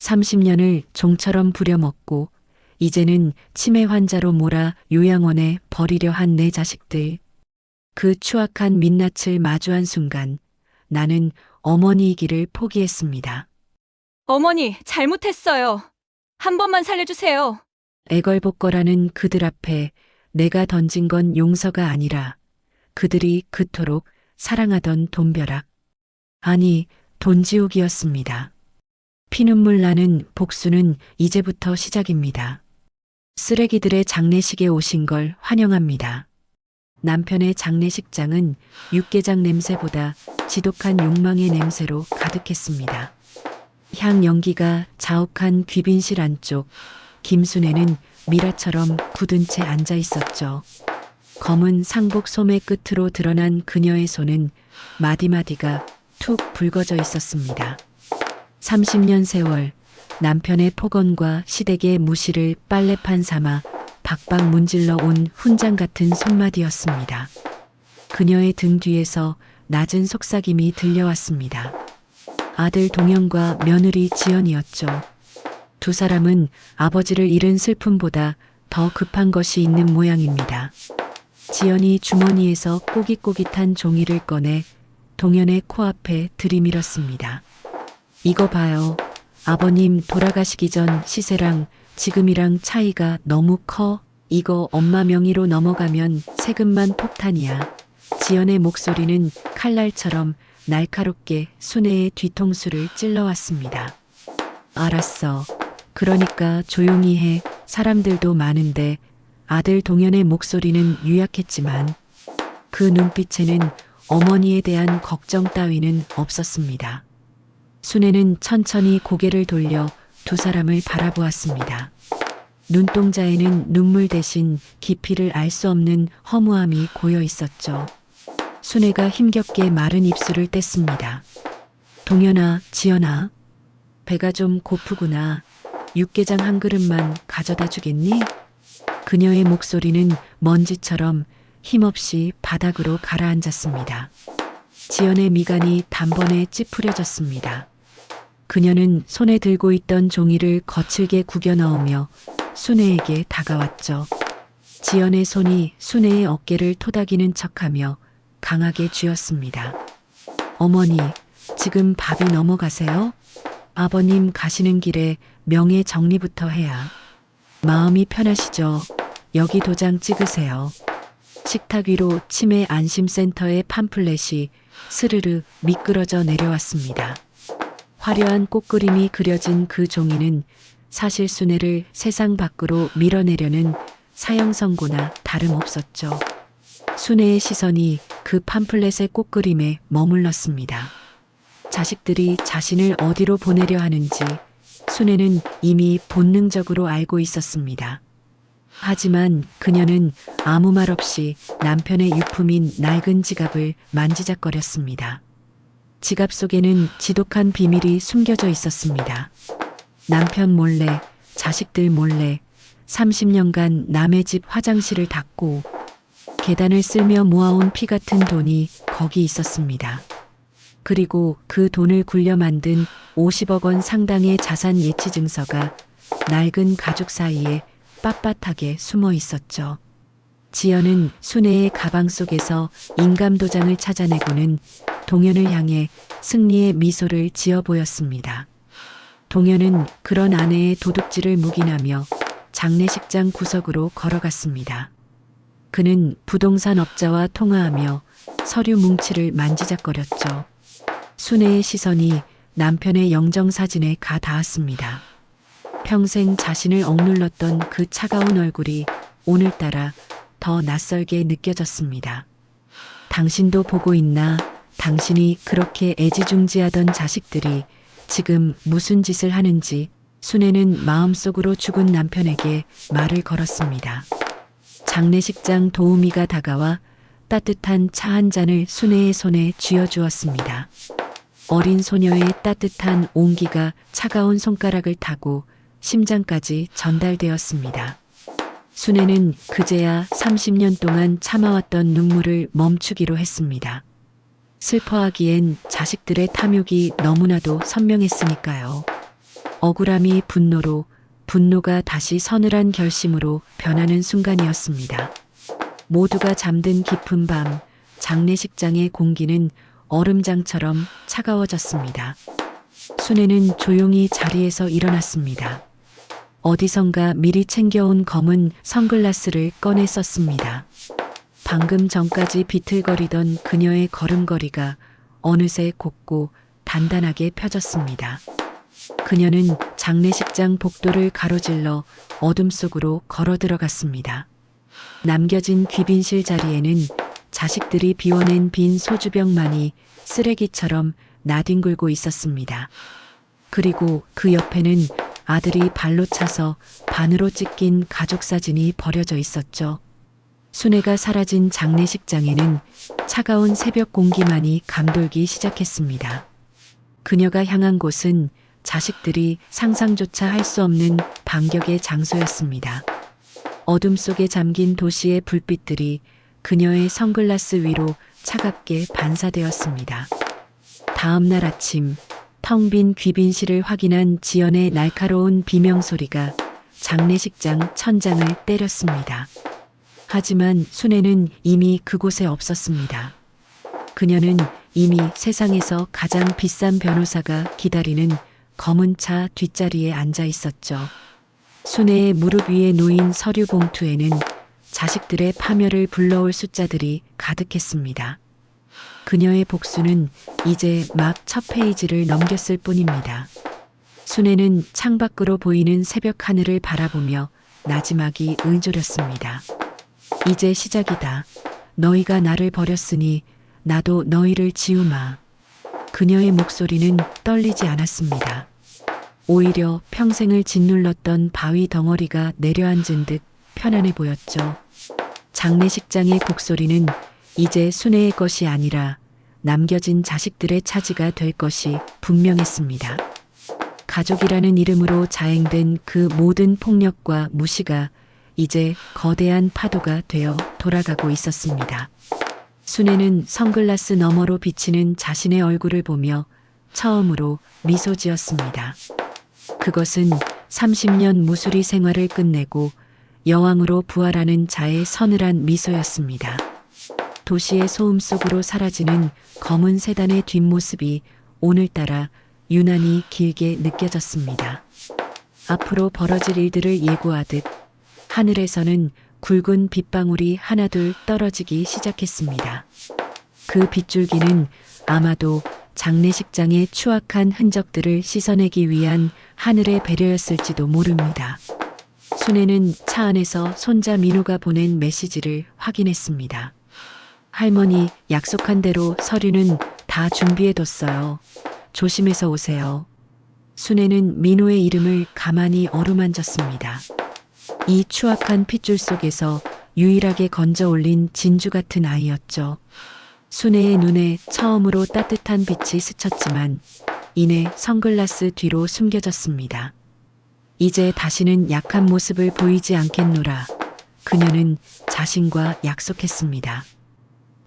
30년을 종처럼 부려먹고 이제는 치매 환자로 몰아 요양원에 버리려 한 내 자식들. 그 추악한 민낯을 마주한 순간 나는 어머니이기를 포기했습니다. 어머니, 잘못했어요. 한 번만 살려주세요. 애걸복걸하는 그들 앞에 내가 던진 건 용서가 아니라 그들이 그토록 사랑하던 돈벼락. 아니, 돈지옥이었습니다. 피눈물 나는 복수는 이제부터 시작입니다. 쓰레기들의 장례식에 오신 걸 환영합니다. 남편의 장례식장은 육개장 냄새보다 지독한 욕망의 냄새로 가득했습니다. 향 연기가 자욱한 귀빈실 안쪽, 김순애는 미라처럼 굳은 채 앉아 있었죠. 검은 상복 소매 끝으로 드러난 그녀의 손은 마디마디가 툭 붉어져 있었습니다. 30년 세월, 남편의 폭언과 시댁의 무시를 빨래판 삼아 박박 문질러 온 훈장 같은 손마디였습니다. 그녀의 등 뒤에서 낮은 속삭임이 들려왔습니다. 아들 동현과 며느리 지연이었죠. 두 사람은 아버지를 잃은 슬픔보다 더 급한 것이 있는 모양입니다. 지연이 주머니에서 꼬깃꼬깃한 종이를 꺼내 동현의 코앞에 들이밀었습니다. 이거 봐요. 아버님 돌아가시기 전 시세랑 지금이랑 차이가 너무 커. 이거 엄마 명의로 넘어가면 세금만 폭탄이야. 지연의 목소리는 칼날처럼 날카롭게 순애의 뒤통수를 찔러왔습니다. 알았어. 그러니까 조용히 해. 사람들도 많은데. 아들 동현의 목소리는 유약했지만 그 눈빛에는 어머니에 대한 걱정 따위는 없었습니다. 순애는 천천히 고개를 돌려 두 사람을 바라보았습니다. 눈동자에는 눈물 대신 깊이를 알 수 없는 허무함이 고여 있었죠. 순애가 힘겹게 마른 입술을 뗐습니다. 동현아, 지연아, 배가 좀 고프구나. 육개장 한 그릇만 가져다 주겠니? 그녀의 목소리는 먼지처럼 힘없이 바닥으로 가라앉았습니다. 지연의 미간이 단번에 찌푸려졌습니다. 그녀는 손에 들고 있던 종이를 거칠게 구겨 넣으며 순애에게 다가왔죠. 지연의 손이 순애의 어깨를 토닥이는 척하며 강하게 쥐었습니다. 어머니, 지금 밥이 넘어가세요? 아버님 가시는 길에 명예 정리부터 해야 마음이 편하시죠? 여기 도장 찍으세요. 식탁 위로 치매 안심센터의 팜플렛이 스르르 미끄러져 내려왔습니다. 화려한 꽃그림이 그려진 그 종이는 사실 순애를 세상 밖으로 밀어내려는 사형 선고나 다름없었죠. 순애의 시선이 그 팜플렛의 꽃그림에 머물렀습니다. 자식들이 자신을 어디로 보내려 하는지 순애는 이미 본능적으로 알고 있었습니다. 하지만 그녀는 아무 말 없이 남편의 유품인 낡은 지갑을 만지작거렸습니다. 지갑 속에는 지독한 비밀이 숨겨져 있었습니다. 남편 몰래, 자식들 몰래 30년간 남의 집 화장실을 닦고 계단을 쓸며 모아온 피 같은 돈이 거기 있었습니다. 그리고 그 돈을 굴려 만든 50억 원 상당의 자산 예치 증서가 낡은 가죽 사이에 빳빳하게 숨어 있었죠. 지연은 순애의 가방 속에서 인감 도장을 찾아내고는 동현을 향해 승리의 미소를 지어 보였습니다. 동현은 그런 아내의 도둑질을 묵인하며 장례식장 구석으로 걸어갔습니다. 그는 부동산 업자와 통화하며 서류 뭉치를 만지작거렸죠. 순애의 시선이 남편의 영정사진에 가 닿았습니다. 평생 자신을 억눌렀던 그 차가운 얼굴이 오늘따라 더 낯설게 느껴졌습니다. 당신도 보고 있나? 당신이 그렇게 애지중지하던 자식들이 지금 무슨 짓을 하는지. 순애는 마음속으로 죽은 남편에게 말을 걸었습니다. 장례식장 도우미가 다가와 따뜻한 차 한 잔을 순애의 손에 쥐어주었습니다. 어린 소녀의 따뜻한 온기가 차가운 손가락을 타고 심장까지 전달되었습니다. 순애는 그제야 30년 동안 참아왔던 눈물을 멈추기로 했습니다. 슬퍼하기엔 자식들의 탐욕이 너무나도 선명했으니까요. 억울함이 분노로, 분노가 다시 서늘한 결심으로 변하는 순간이었습니다. 모두가 잠든 깊은 밤, 장례식장의 공기는 얼음장처럼 차가워졌습니다. 순애는 조용히 자리에서 일어났습니다. 어디선가 미리 챙겨온 검은 선글라스를 꺼내 썼습니다. 방금 전까지 비틀거리던 그녀의 걸음걸이가 어느새 곱고 단단하게 펴졌습니다. 그녀는 장례식장 복도를 가로질러 어둠 속으로 걸어 들어갔습니다. 남겨진 귀빈실 자리에는 자식들이 비워낸 빈 소주병만이 쓰레기처럼 나뒹굴고 있었습니다. 그리고 그 옆에는 아들이 발로 차서 반으로 찢긴 가족 사진이 버려져 있었죠. 순애가 사라진 장례식장에는 차가운 새벽 공기만이 감돌기 시작했습니다. 그녀가 향한 곳은 자식들이 상상조차 할 수 없는 반격의 장소였습니다. 어둠 속에 잠긴 도시의 불빛들이 그녀의 선글라스 위로 차갑게 반사되었습니다. 다음 날 아침, 텅 빈 귀빈실을 확인한 지연의 날카로운 비명소리가 장례식장 천장을 때렸습니다. 하지만 순애는 이미 그곳에 없었습니다. 그녀는 이미 세상에서 가장 비싼 변호사가 기다리는 검은 차 뒷자리에 앉아 있었죠. 순애의 무릎 위에 놓인 서류 봉투에는 자식들의 파멸을 불러올 숫자들이 가득했습니다. 그녀의 복수는 이제 막 첫 페이지를 넘겼을 뿐입니다. 순애는 창밖으로 보이는 새벽 하늘을 바라보며 나지막이 을조렸습니다. 이제 시작이다. 너희가 나를 버렸으니 나도 너희를 지우마. 그녀의 목소리는 떨리지 않았습니다. 오히려 평생을 짓눌렀던 바위 덩어리가 내려앉은 듯 편안해 보였죠. 장례식장의 곡소리는 이제 순애의 것이 아니라 남겨진 자식들의 차지가 될 것이 분명했습니다. 가족이라는 이름으로 자행된 그 모든 폭력과 무시가 이제 거대한 파도가 되어 돌아가고 있었습니다. 순애는 선글라스 너머로 비치는 자신의 얼굴을 보며 처음으로 미소 지었습니다. 그것은 30년 무수리 생활을 끝내고 여왕으로 부활하는 자의 서늘한 미소였습니다. 도시의 소음 속으로 사라지는 검은 세단의 뒷모습이 오늘따라 유난히 길게 느껴졌습니다. 앞으로 벌어질 일들을 예고하듯 하늘에서는 굵은 빗방울이 하나둘 떨어지기 시작했습니다. 그 빗줄기는 아마도 장례식장의 추악한 흔적들을 씻어내기 위한 하늘의 배려였을지도 모릅니다. 순애는 차 안에서 손자 민호가 보낸 메시지를 확인했습니다. 할머니, 약속한 대로 서류는 다 준비해뒀어요. 조심해서 오세요. 순애는 민호의 이름을 가만히 어루만졌습니다. 이 추악한 핏줄 속에서 유일하게 건져 올린 진주 같은 아이였죠. 순애의 눈에 처음으로 따뜻한 빛이 스쳤지만 이내 선글라스 뒤로 숨겨졌습니다. 이제 다시는 약한 모습을 보이지 않겠노라. 그녀는 자신과 약속했습니다.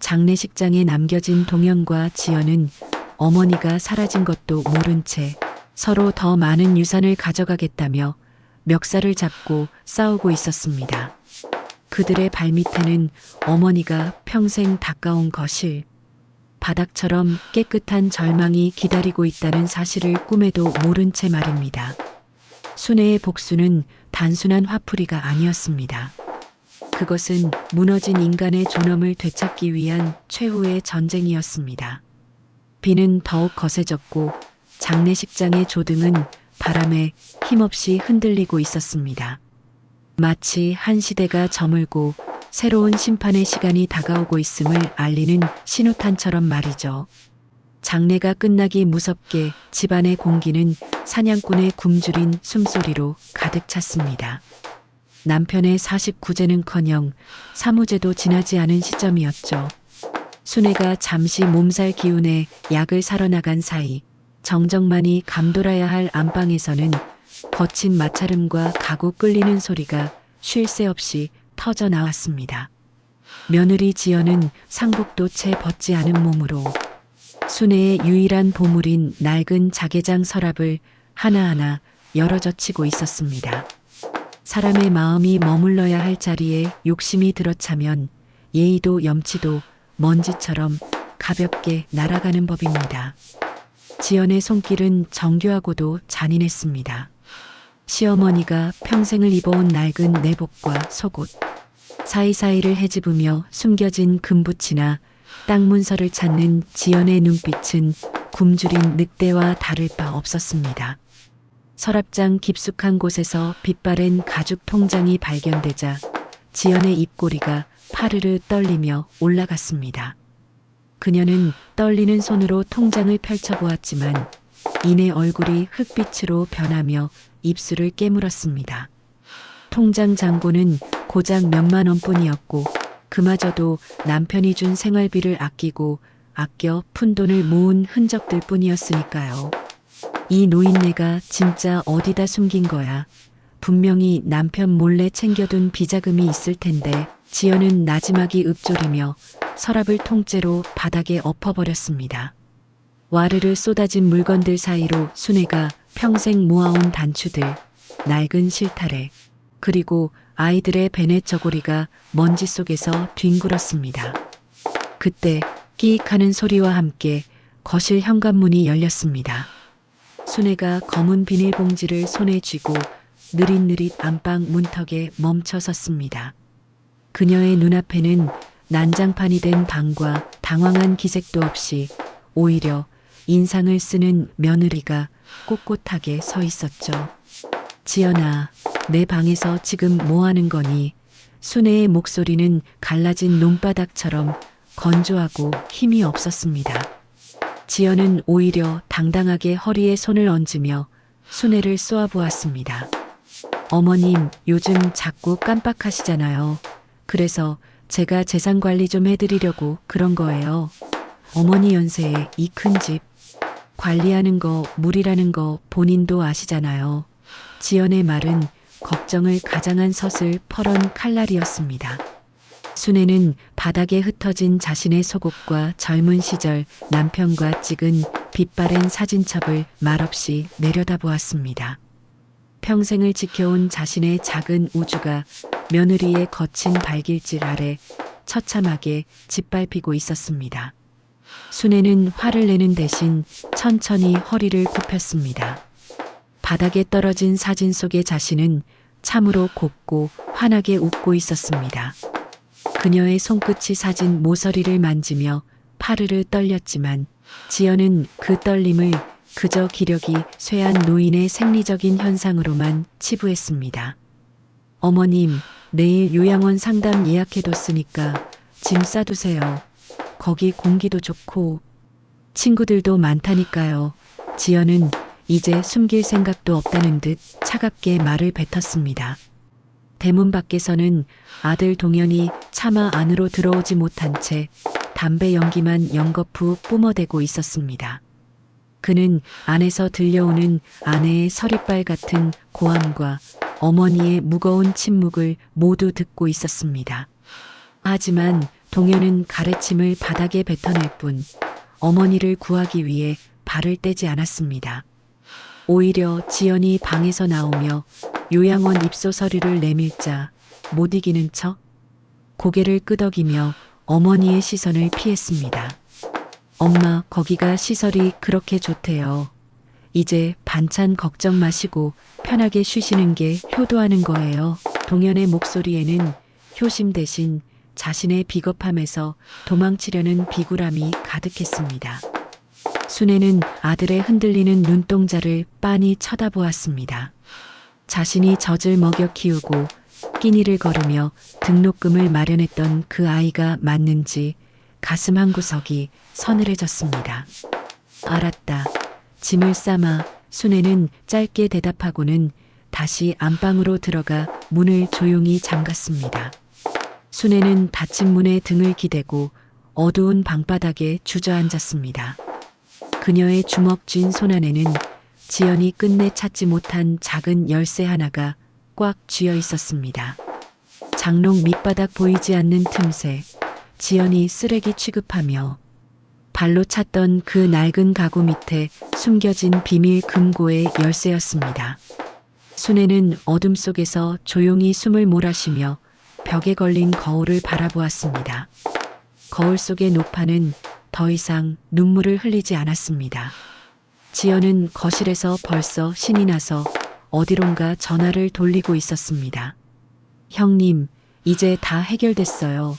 장례식장에 남겨진 동현과 지연은 어머니가 사라진 것도 모른 채 서로 더 많은 유산을 가져가겠다며 멱살을 잡고 싸우고 있었습니다. 그들의 발밑에는 어머니가 평생 닦아온 거실, 바닥처럼 깨끗한 절망이 기다리고 있다는 사실을 꿈에도 모른 채 말입니다. 순애의 복수는 단순한 화풀이가 아니었습니다. 그것은 무너진 인간의 존엄을 되찾기 위한 최후의 전쟁이었습니다. 비는 더욱 거세졌고 장례식장의 조등은 바람에 힘없이 흔들리고 있었습니다. 마치 한 시대가 저물고 새로운 심판의 시간이 다가오고 있음을 알리는 신호탄처럼 말이죠. 장례가 끝나기 무섭게 집안의 공기는 사냥꾼의 굶주린 숨소리로 가득 찼습니다. 남편의 49제는커녕 사무제도 지나지 않은 시점이었죠. 순애가 잠시 몸살 기운에 약을 사러 나간 사이 정정만이 감돌아야 할 안방에서는 거친 마찰음과 가구 끌리는 소리가 쉴 새 없이 터져 나왔습니다. 며느리 지연은 상복도 채 벗지 않은 몸으로 순애의 유일한 보물인 낡은 자개장 서랍을 하나하나 열어젖히고 있었습니다. 사람의 마음이 머물러야 할 자리에 욕심이 들어차면 예의도 염치도 먼지처럼 가볍게 날아가는 법입니다. 지연의 손길은 정교하고도 잔인했습니다. 시어머니가 평생을 입어온 낡은 내복과 속옷, 사이사이를 헤집으며 숨겨진 금붙이나 땅 문서를 찾는 지연의 눈빛은 굶주린 늑대와 다를 바 없었습니다. 서랍장 깊숙한 곳에서 빛바랜 가죽 통장이 발견되자 지연의 입꼬리가 파르르 떨리며 올라갔습니다. 그녀는 떨리는 손으로 통장을 펼쳐보았지만 이내 얼굴이 흑빛으로 변하며 입술을 깨물었습니다. 통장 잔고는 고작 몇만 원뿐이었고 그마저도 남편이 준 생활비를 아껴 푼 돈을 모은 흔적들 뿐이었으니까요. 이 노인네가 진짜 어디다 숨긴 거야. 분명히 남편 몰래 챙겨둔 비자금이 있을 텐데. 지연은 나지막이 읊조리며 서랍을 통째로 바닥에 엎어버렸습니다. 와르르 쏟아진 물건들 사이로 순애가 평생 모아온 단추들, 낡은 실타래, 그리고 아이들의 베넷 저고리가 먼지 속에서 뒹굴었습니다. 그때 끼익하는 소리와 함께 거실 현관문이 열렸습니다. 순애가 검은 비닐봉지를 손에 쥐고 느릿느릿 안방 문턱에 멈춰 섰습니다. 그녀의 눈앞에는 난장판이 된 방과 당황한 기색도 없이 오히려 인상을 쓰는 며느리가 꼿꼿하게 서 있었죠. 지연아, 내 방에서 지금 뭐 하는 거니? 순애의 목소리는 갈라진 논바닥처럼 건조하고 힘이 없었습니다. 지연은 오히려 당당하게 허리에 손을 얹으며 순애를 쏘아보았습니다. 어머님, 요즘 자꾸 깜빡하시잖아요. 그래서 제가 재산 관리 좀 해드리려고 그런 거예요. 어머니 연세에 이 큰 집 관리하는 거 무리라는 거 본인도 아시잖아요. 지연의 말은 걱정을 가장한 서슬 퍼런 칼날이었습니다. 순애는 바닥에 흩어진 자신의 속옷과 젊은 시절 남편과 찍은 빛바랜 사진첩을 말없이 내려다보았습니다. 평생을 지켜온 자신의 작은 우주가 며느리의 거친 발길질 아래 처참하게 짓밟히고 있었습니다. 순애는 화를 내는 대신 천천히 허리를 굽혔습니다. 바닥에 떨어진 사진 속의 자신은 참으로 곱고 환하게 웃고 있었습니다. 그녀의 손끝이 사진 모서리를 만지며 파르르 떨렸지만 지연은 그 떨림을 그저 기력이 쇠한 노인의 생리적인 현상으로만 치부했습니다. 어머님, 내일 요양원 상담 예약해뒀으니까 짐 싸두세요. 거기 공기도 좋고 친구들도 많다니까요. 지연은 이제 숨길 생각도 없다는 듯 차갑게 말을 뱉었습니다. 대문 밖에서는 아들 동현이 차마 안으로 들어오지 못한 채 담배 연기만 연거푸 뿜어대고 있었습니다. 그는 안에서 들려오는 아내의 서리빨 같은 고함과 어머니의 무거운 침묵을 모두 듣고 있었습니다. 하지만 동현은 가래침을 바닥에 뱉어낼 뿐 어머니를 구하기 위해 발을 떼지 않았습니다. 오히려 지연이 방에서 나오며 요양원 입소 서류를 내밀자 못 이기는 척 고개를 끄덕이며 어머니의 시선을 피했습니다. 엄마, 거기가 시설이 그렇게 좋대요. 이제 반찬 걱정 마시고 편하게 쉬시는 게 효도하는 거예요. 동현의 목소리에는 효심 대신 자신의 비겁함에서 도망치려는 비굴함이 가득했습니다. 순애는 아들의 흔들리는 눈동자를 빤히 쳐다보았습니다. 자신이 젖을 먹여 키우고 끼니를 거르며 등록금을 마련했던 그 아이가 맞는지 가슴 한구석이 서늘해졌습니다. 알았다. 짐을 싸마 순애는 짧게 대답하고는 다시 안방으로 들어가 문을 조용히 잠갔습니다. 순애는 닫힌 문에 등을 기대고 어두운 방바닥에 주저앉았습니다. 그녀의 주먹 쥔 손 안에는 지연이 끝내 찾지 못한 작은 열쇠 하나가 꽉 쥐어 있었습니다. 장롱 밑바닥 보이지 않는 틈새 지연이 쓰레기 취급하며 발로 찼던 그 낡은 가구 밑에 숨겨진 비밀 금고의 열쇠였습니다. 순애는 어둠 속에서 조용히 숨을 몰아쉬며 벽에 걸린 거울을 바라보았습니다. 거울 속의 노파는 더 이상 눈물을 흘리지 않았습니다. 지연은 거실에서 벌써 신이 나서 어디론가 전화를 돌리고 있었습니다. 형님, 이제 다 해결됐어요.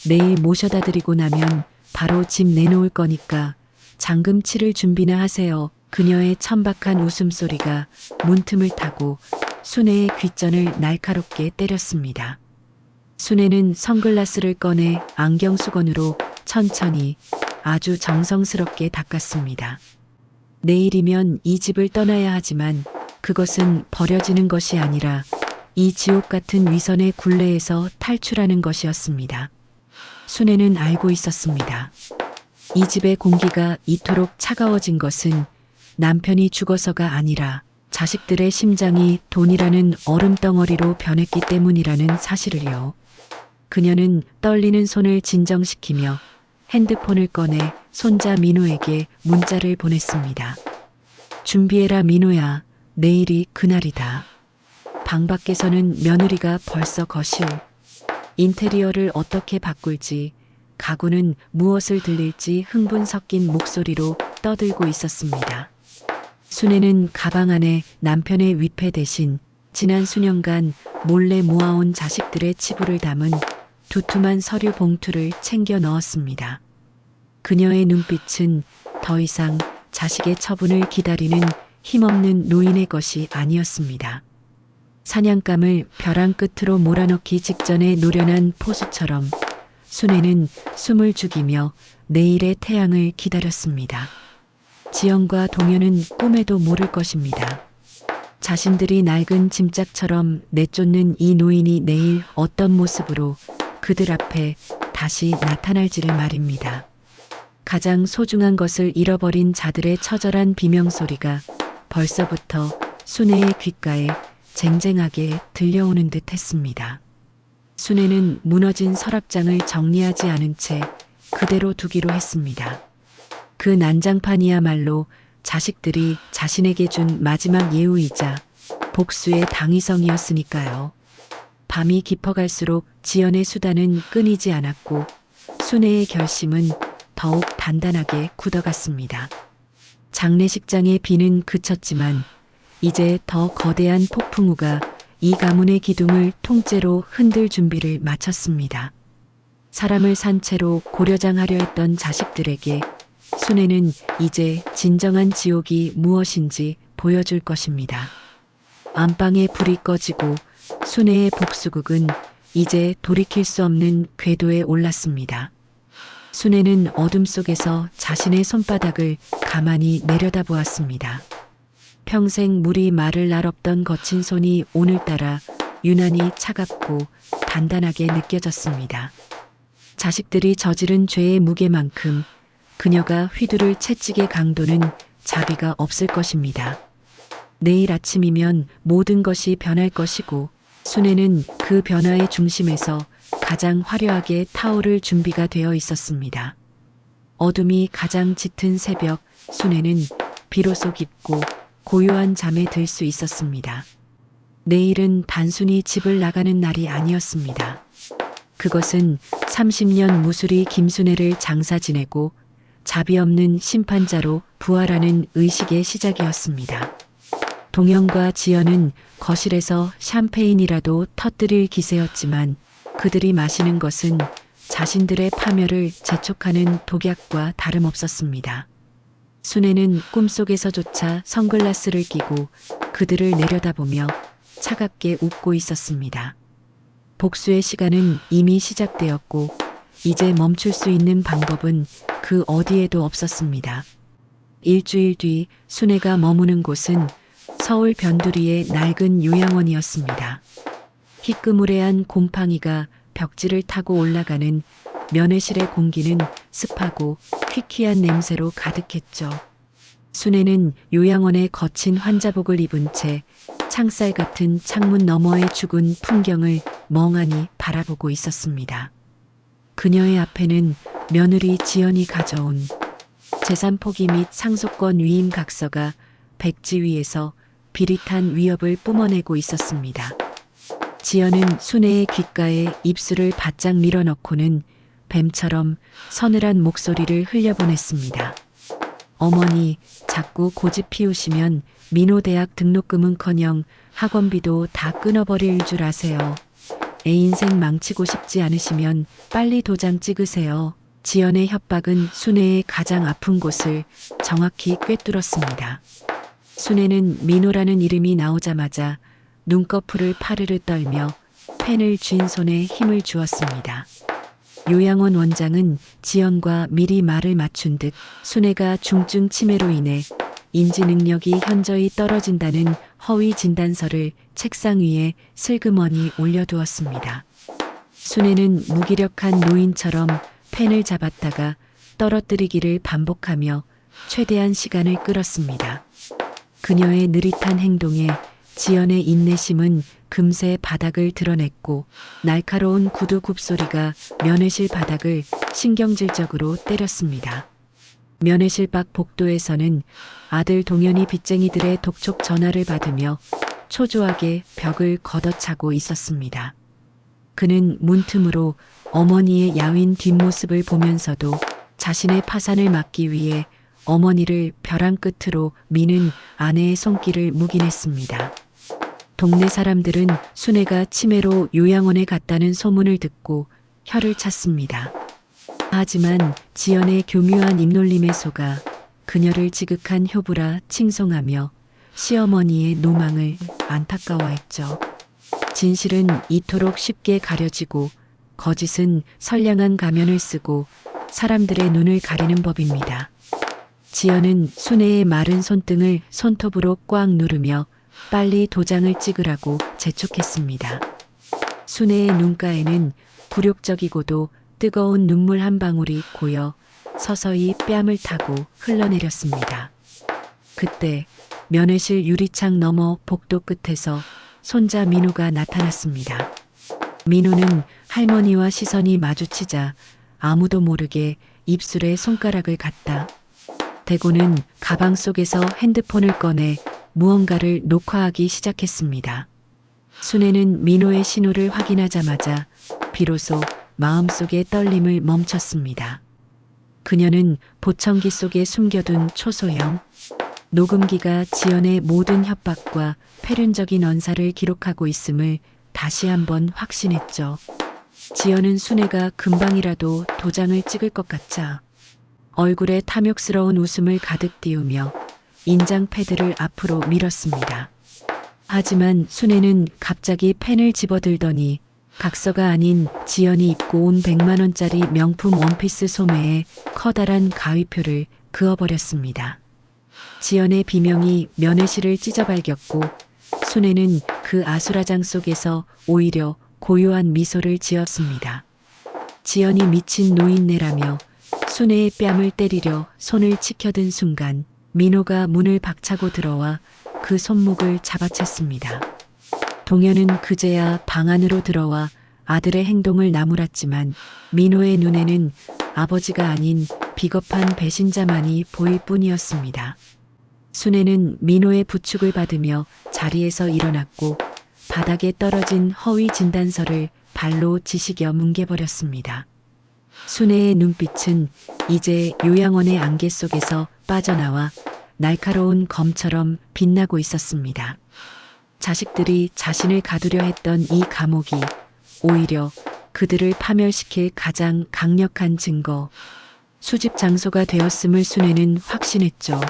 내일 모셔다 드리고 나면 바로 집 내놓을 거니까 잔금 치를 준비나 하세요. 그녀의 천박한 웃음소리가 문틈을 타고 순애의 귓전을 날카롭게 때렸습니다. 순애는 선글라스를 꺼내 안경 수건으로 천천히 아주 정성스럽게 닦았습니다. 내일이면 이 집을 떠나야 하지만 그것은 버려지는 것이 아니라 이 지옥 같은 위선의 굴레에서 탈출하는 것이었습니다. 순애는 알고 있었습니다. 이 집의 공기가 이토록 차가워진 것은 남편이 죽어서가 아니라 자식들의 심장이 돈이라는 얼음덩어리로 변했기 때문이라는 사실을요. 그녀는 떨리는 손을 진정시키며 핸드폰을 꺼내 손자 민호에게 문자를 보냈습니다. 준비해라 민호야. 내일이 그날이다. 방 밖에서는 며느리가 벌써 거실, 인테리어를 어떻게 바꿀지, 가구는 무엇을 들릴지 흥분 섞인 목소리로 떠들고 있었습니다. 순애는 가방 안에 남편의 위패 대신 지난 수년간 몰래 모아온 자식들의 치부를 담은 두툼한 서류 봉투를 챙겨 넣었습니다. 그녀의 눈빛은 더 이상 자식의 처분을 기다리는 힘없는 노인의 것이 아니었습니다. 사냥감을 벼랑 끝으로 몰아넣기 직전에 노련한 포수처럼 순애는 숨을 죽이며 내일의 태양을 기다렸습니다. 지연과 동현은 꿈에도 모를 것입니다. 자신들이 낡은 짐짝처럼 내쫓는 이 노인이 내일 어떤 모습으로 그들 앞에 다시 나타날지를 말입니다. 가장 소중한 것을 잃어버린 자들의 처절한 비명소리가 벌써부터 순애의 귓가에 쟁쟁하게 들려오는 듯 했습니다. 순애는 무너진 서랍장을 정리하지 않은 채 그대로 두기로 했습니다. 그 난장판이야말로 자식들이 자신에게 준 마지막 예우이자 복수의 당위성이었으니까요. 밤이 깊어갈수록 지연의 수단은 끊이지 않았고 순애의 결심은 더욱 단단하게 굳어갔습니다. 장례식장의 비는 그쳤지만 이제 더 거대한 폭풍우가 이 가문의 기둥을 통째로 흔들 준비를 마쳤습니다. 사람을 산 채로 고려장하려 했던 자식들에게 순애는 이제 진정한 지옥이 무엇인지 보여줄 것입니다. 안방에 불이 꺼지고 순애의 복수극은 이제 돌이킬 수 없는 궤도에 올랐습니다. 순애는 어둠 속에서 자신의 손바닥을 가만히 내려다보았습니다. 평생 물이 말을 날 없던 거친 손이 오늘따라 유난히 차갑고 단단하게 느껴졌습니다. 자식들이 저지른 죄의 무게만큼 그녀가 휘두를 채찍의 강도는 자비가 없을 것입니다. 내일 아침이면 모든 것이 변할 것이고 순애는 그 변화의 중심에서 가장 화려하게 타오를 준비가 되어 있었습니다. 어둠이 가장 짙은 새벽, 순애는 비로소 깊고 고요한 잠에 들 수 있었습니다. 내일은 단순히 집을 나가는 날이 아니었습니다. 그것은 30년 무수리 김순애를 장사 지내고 자비 없는 심판자로 부활하는 의식의 시작이었습니다. 동현과 지연은 거실에서 샴페인이라도 터뜨릴 기세였지만 그들이 마시는 것은 자신들의 파멸을 재촉하는 독약과 다름없었습니다. 순애는 꿈속에서조차 선글라스를 끼고 그들을 내려다보며 차갑게 웃고 있었습니다. 복수의 시간은 이미 시작되었고 이제 멈출 수 있는 방법은 그 어디에도 없었습니다. 일주일 뒤 순애가 머무는 곳은 서울 변두리의 낡은 요양원이었습니다. 희끄무레한 곰팡이가 벽지를 타고 올라가는 면회실의 공기는 습하고 퀴퀴한 냄새로 가득했죠. 순애는 요양원의 거친 환자복을 입은 채 창살 같은 창문 너머의 죽은 풍경을 멍하니 바라보고 있었습니다. 그녀의 앞에는 며느리 지연이 가져온 재산 포기 및 상속권 위임 각서가 백지 위에서 비릿한 위협을 뿜어내고 있었습니다. 지연은 순애의 귓가에 입술을 바짝 밀어넣고는 뱀처럼 서늘한 목소리를 흘려보냈습니다. 어머니, 자꾸 고집 피우시면 민호 대학 등록금은커녕 학원비도 다 끊어버릴 줄 아세요. 애 인생 망치고 싶지 않으시면 빨리 도장 찍으세요. 지연의 협박은 순애의 가장 아픈 곳을 정확히 꿰뚫었습니다. 순애는 민호라는 이름이 나오자마자 눈꺼풀을 파르르 떨며 펜을 쥔 손에 힘을 주었습니다. 요양원 원장은 지연과 미리 말을 맞춘 듯 순애가 중증 치매로 인해 인지 능력이 현저히 떨어진다는 허위 진단서를 책상 위에 슬그머니 올려두었습니다. 순애는 무기력한 노인처럼 펜을 잡았다가 떨어뜨리기를 반복하며 최대한 시간을 끌었습니다. 그녀의 느릿한 행동에 지연의 인내심은 금세 바닥을 드러냈고 날카로운 구두 굽소리가 면회실 바닥을 신경질적으로 때렸습니다. 면회실 밖 복도에서는 아들 동현이 빚쟁이들의 독촉 전화를 받으며 초조하게 벽을 걷어차고 있었습니다. 그는 문틈으로 어머니의 야윈 뒷모습을 보면서도 자신의 파산을 막기 위해 어머니를 벼랑 끝으로 미는 아내의 손길을 묵인했습니다. 동네 사람들은 순애가 치매로 요양원에 갔다는 소문을 듣고 혀를 찼습니다. 하지만 지연의 교묘한 입놀림에 속아 그녀를 지극한 효부라 칭송하며 시어머니의 노망을 안타까워했죠. 진실은 이토록 쉽게 가려지고 거짓은 선량한 가면을 쓰고 사람들의 눈을 가리는 법입니다. 지연은 순애의 마른 손등을 손톱으로 꽉 누르며 빨리 도장을 찍으라고 재촉했습니다. 순애의 눈가에는 굴욕적이고도 뜨거운 눈물 한 방울이 고여 서서히 뺨을 타고 흘러내렸습니다. 그때 면회실 유리창 너머 복도 끝에서 손자 민호가 나타났습니다. 민호는 할머니와 시선이 마주치자 아무도 모르게 입술에 손가락을 갖다 대고는 가방 속에서 핸드폰을 꺼내 무언가를 녹화하기 시작했습니다. 순애는 민호의 신호를 확인하자마자 비로소 마음속의 떨림을 멈췄습니다. 그녀는 보청기 속에 숨겨둔 초소형 녹음기가 지연의 모든 협박과 패륜적인 언사를 기록하고 있음을 다시 한번 확신했죠. 지연은 순애가 금방이라도 도장을 찍을 것 같자 얼굴에 탐욕스러운 웃음을 가득 띄우며 인장 패드를 앞으로 밀었습니다. 하지만 순애는 갑자기 펜을 집어들더니 각서가 아닌 지연이 입고 온 100만 원짜리 명품 원피스 소매에 커다란 가위표를 그어버렸습니다. 지연의 비명이 면회실을 찢어발겼고 순애는 그 아수라장 속에서 오히려 고요한 미소를 지었습니다. 지연이 미친 노인네라며 순애의 뺨을 때리려 손을 치켜든 순간 민호가 문을 박차고 들어와 그 손목을 잡아챘습니다. 동현은 그제야 방 안으로 들어와 아들의 행동을 나무랐지만 민호의 눈에는 아버지가 아닌 비겁한 배신자만이 보일 뿐이었습니다. 순애는 민호의 부축을 받으며 자리에서 일어났고 바닥에 떨어진 허위 진단서를 발로 지시겨 뭉개버렸습니다. 순애의 눈빛은 이제 요양원의 안개 속에서 빠져나와 날카로운 검처럼 빛나고 있었습니다. 자식들이 자신을 가두려 했던 이 감옥이 오히려 그들을 파멸시킬 가장 강력한 증거, 수집 장소가 되었음을 순애는 확신했죠.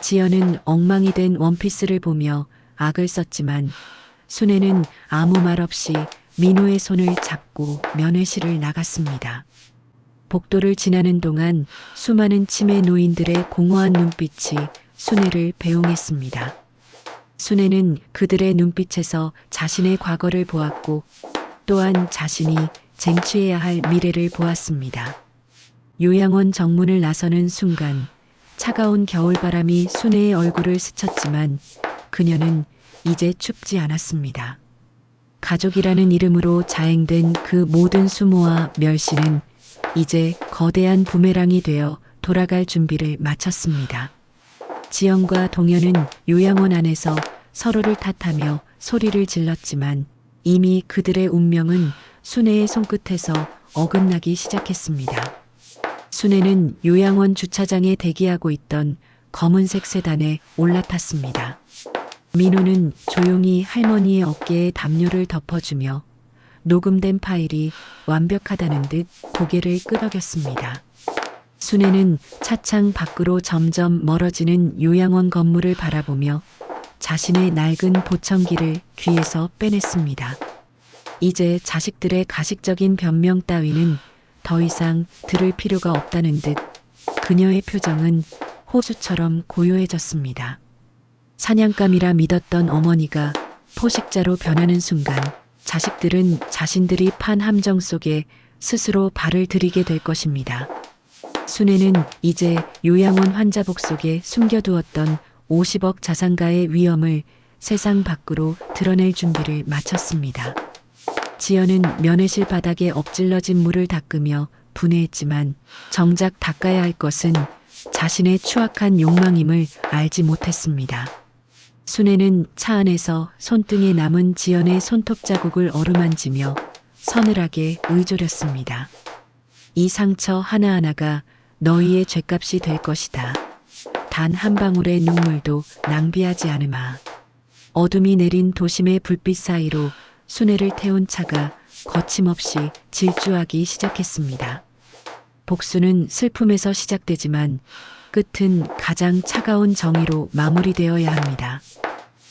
지연은 엉망이 된 원피스를 보며 악을 썼지만 순애는 아무 말 없이 민호의 손을 잡고 면회실을 나갔습니다. 복도를 지나는 동안 수많은 치매 노인들의 공허한 눈빛이 순애를 배웅했습니다. 순애는 그들의 눈빛에서 자신의 과거를 보았고 또한 자신이 쟁취해야 할 미래를 보았습니다. 요양원 정문을 나서는 순간 차가운 겨울바람이 순애의 얼굴을 스쳤지만 그녀는 이제 춥지 않았습니다. 가족이라는 이름으로 자행된 그 모든 수모와 멸시는 이제 거대한 부메랑이 되어 돌아갈 준비를 마쳤습니다. 지연과 동현은 요양원 안에서 서로를 탓하며 소리를 질렀지만 이미 그들의 운명은 순애의 손끝에서 어긋나기 시작했습니다. 순애는 요양원 주차장에 대기하고 있던 검은색 세단에 올라탔습니다. 민호는 조용히 할머니의 어깨에 담요를 덮어주며 녹음된 파일이 완벽하다는 듯 고개를 끄덕였습니다. 순애는 차창 밖으로 점점 멀어지는 요양원 건물을 바라보며 자신의 낡은 보청기를 귀에서 빼냈습니다. 이제 자식들의 가식적인 변명 따위는 더 이상 들을 필요가 없다는 듯 그녀의 표정은 호수처럼 고요해졌습니다. 사냥감이라 믿었던 어머니가 포식자로 변하는 순간 자식들은 자신들이 판 함정 속에 스스로 발을 들이게 될 것입니다. 순애는 이제 요양원 환자복 속에 숨겨두었던 50억 자산가의 위험을 세상 밖으로 드러낼 준비를 마쳤습니다. 지연은 면회실 바닥에 엎질러진 물을 닦으며 분해했지만 정작 닦아야 할 것은 자신의 추악한 욕망임을 알지 못했습니다. 순애는 차 안에서 손등에 남은 지연의 손톱 자국을 어루만지며 서늘하게 의조렸습니다. 이 상처 하나하나가 너희의 죗값이 될 것이다. 단 한 방울의 눈물도 낭비하지 않으마. 어둠이 내린 도심의 불빛 사이로 순애를 태운 차가 거침없이 질주하기 시작했습니다. 복수는 슬픔에서 시작되지만 끝은 가장 차가운 정의로 마무리되어야 합니다.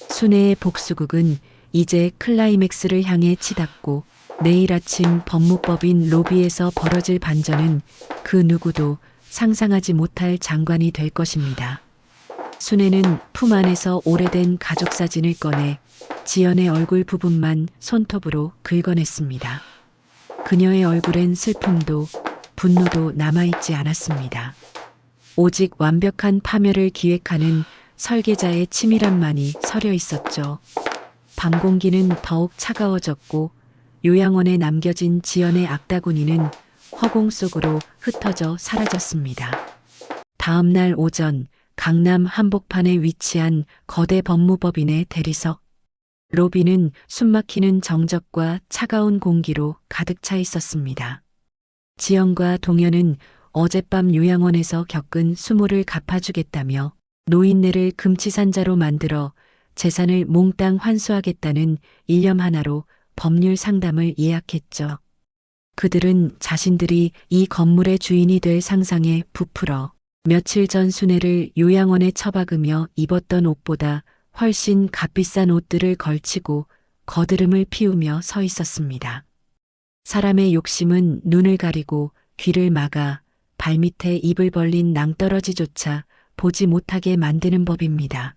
순애의 복수극은 이제 클라이맥스를 향해 치닫고 내일 아침 법무법인 로비에서 벌어질 반전은 그 누구도 상상하지 못할 장관이 될 것입니다. 순애는 품 안에서 오래된 가족 사진을 꺼내 지연의 얼굴 부분만 손톱으로 긁어냈습니다. 그녀의 얼굴엔 슬픔도 분노도 남아있지 않았습니다. 오직 완벽한 파멸을 기획하는 설계자의 치밀함만이 서려 있었죠. 밤 공기는 더욱 차가워졌고 요양원에 남겨진 지연의 악다구니는 허공 속으로 흩어져 사라졌습니다. 다음 날 오전 강남 한복판에 위치한 거대 법무법인의 대리석. 로비는 숨막히는 정적과 차가운 공기로 가득 차 있었습니다. 지연과 동현은 어젯밤 요양원에서 겪은 수모를 갚아주겠다며 노인네를 금치산자로 만들어 재산을 몽땅 환수하겠다는 일념 하나로 법률 상담을 예약했죠. 그들은 자신들이 이 건물의 주인이 될 상상에 부풀어 며칠 전 순애를 요양원에 처박으며 입었던 옷보다 훨씬 값비싼 옷들을 걸치고 거드름을 피우며 서 있었습니다. 사람의 욕심은 눈을 가리고 귀를 막아 발밑에 입을 벌린 낭떠러지조차 보지 못하게 만드는 법입니다.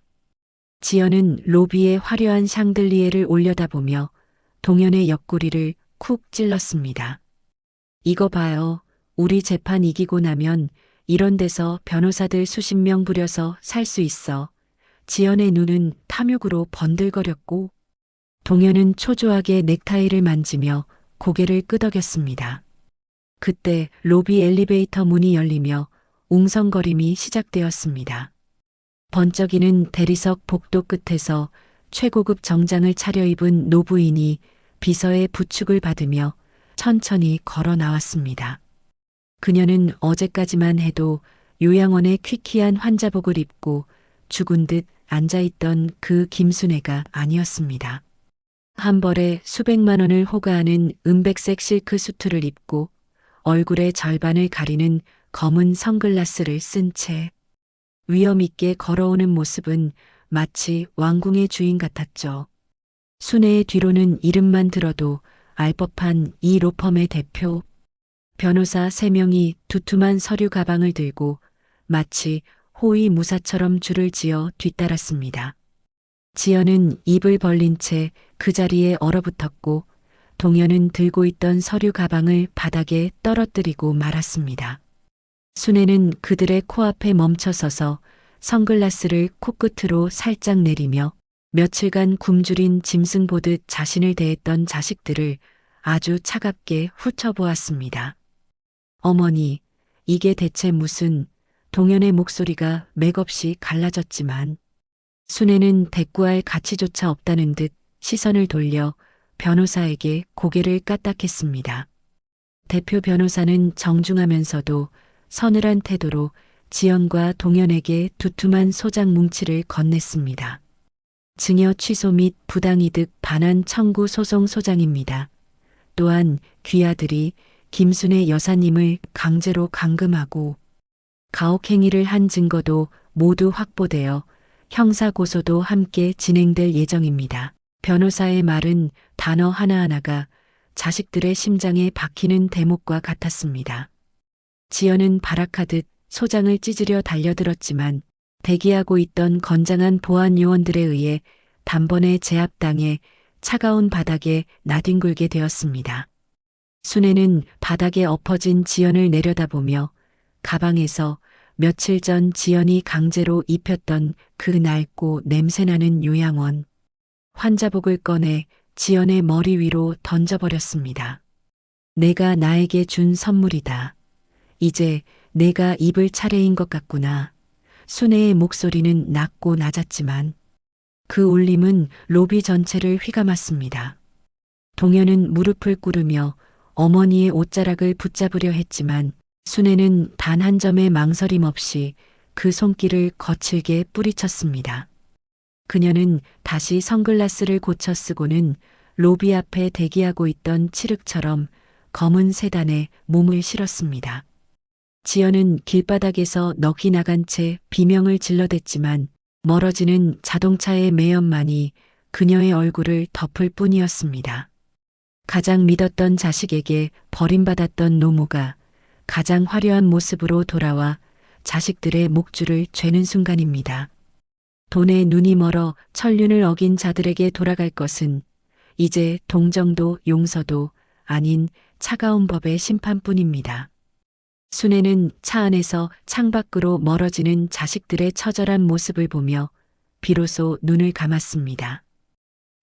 지연은 로비에 화려한 샹들리에를 올려다보며 동현의 옆구리를 쿡 찔렀습니다. 이거 봐요. 우리 재판 이기고 나면 이런 데서 변호사들 수십 명 부려서 살 수 있어. 지연의 눈은 탐욕으로 번들거렸고 동현은 초조하게 넥타이를 만지며 고개를 끄덕였습니다. 그때 로비 엘리베이터 문이 열리며 웅성거림이 시작되었습니다. 번쩍이는 대리석 복도 끝에서 최고급 정장을 차려입은 노부인이 비서의 부축을 받으며 천천히 걸어 나왔습니다. 그녀는 어제까지만 해도 요양원의 퀴퀴한 환자복을 입고 죽은 듯 앉아있던 그 김순애가 아니었습니다. 한 벌에 수백만 원을 호가하는 은백색 실크 수트를 입고 얼굴의 절반을 가리는 검은 선글라스를 쓴 채 위험 있게 걸어오는 모습은 마치 왕궁의 주인 같았죠. 순애의 뒤로는 이름만 들어도 알 법한 이 로펌의 대표 변호사 3명이 두툼한 서류 가방을 들고 마치 호위무사처럼 줄을 지어 뒤따랐습니다. 지연은 입을 벌린 채 그 자리에 얼어붙었고 동현은 들고 있던 서류 가방을 바닥에 떨어뜨리고 말았습니다. 순애는 그들의 코앞에 멈춰서서 선글라스를 코끝으로 살짝 내리며 며칠간 굶주린 짐승 보듯 자신을 대했던 자식들을 아주 차갑게 훑어보았습니다. 어머니, 이게 대체 무슨 동현의 목소리가 맥없이 갈라졌지만 순애는 대꾸할 가치조차 없다는 듯 시선을 돌려 변호사에게 고개를 까딱했습니다. 대표 변호사는 정중하면서도 서늘한 태도로 지연과 동현에게 두툼한 소장 뭉치를 건넸습니다. 증여 취소 및 부당이득 반환 청구 소송 소장입니다. 또한 귀아들이 김순애 여사님을 강제로 감금하고 가혹행위를 한 증거도 모두 확보되어 형사고소도 함께 진행될 예정입니다. 변호사의 말은 단어 하나하나가 자식들의 심장에 박히는 대목과 같았습니다. 지연은 발악하듯 소장을 찢으려 달려들었지만 대기하고 있던 건장한 보안 요원들에 의해 단번에 제압당해 차가운 바닥에 나뒹굴게 되었습니다. 순애는 바닥에 엎어진 지연을 내려다보며 가방에서 며칠 전 지연이 강제로 입혔던 그 낡고 냄새나는 요양원 환자복을 꺼내 지연의 머리 위로 던져버렸습니다. 내가 나에게 준 선물이다. 이제 내가 입을 차례인 것 같구나. 순애의 목소리는 낮고 낮았지만 그 울림은 로비 전체를 휘감았습니다. 동현은 무릎을 꿇으며 어머니의 옷자락을 붙잡으려 했지만 순애는 단 한 점의 망설임 없이 그 손길을 거칠게 뿌리쳤습니다. 그녀는 다시 선글라스를 고쳐 쓰고는 로비 앞에 대기하고 있던 칠흑처럼 검은 세단에 몸을 실었습니다. 지연은 길바닥에서 넋이 나간 채 비명을 질러댔지만 멀어지는 자동차의 매연만이 그녀의 얼굴을 덮을 뿐이었습니다. 가장 믿었던 자식에게 버림받았던 노모가 가장 화려한 모습으로 돌아와 자식들의 목줄을 죄는 순간입니다. 돈에 눈이 멀어 천륜을 어긴 자들에게 돌아갈 것은 이제 동정도 용서도 아닌 차가운 법의 심판뿐입니다. 순애는 차 안에서 창밖으로 멀어지는 자식들의 처절한 모습을 보며 비로소 눈을 감았습니다.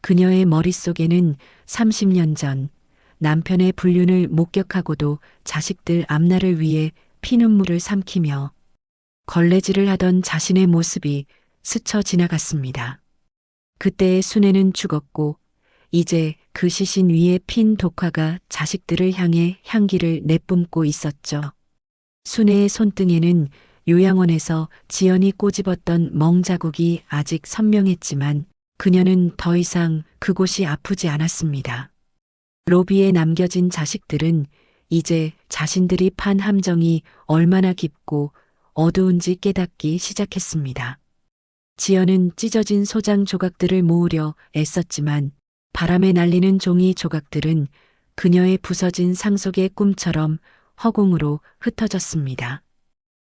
그녀의 머릿속에는 30년 전 남편의 불륜을 목격하고도 자식들 앞날을 위해 피눈물을 삼키며 걸레질을 하던 자신의 모습이 스쳐 지나갔습니다. 그때의 순애는 죽었고 이제 그 시신 위에 핀 독화가 자식들을 향해 향기를 내뿜고 있었죠. 순애의 손등에는 요양원에서 지연이 꼬집었던 멍자국이 아직 선명했지만 그녀는 더 이상 그곳이 아프지 않았습니다. 로비에 남겨진 자식들은 이제 자신들이 판 함정이 얼마나 깊고 어두운지 깨닫기 시작했습니다. 지연은 찢어진 소장 조각들을 모으려 애썼지만 바람에 날리는 종이 조각들은 그녀의 부서진 상속의 꿈처럼 허공으로 흩어졌습니다.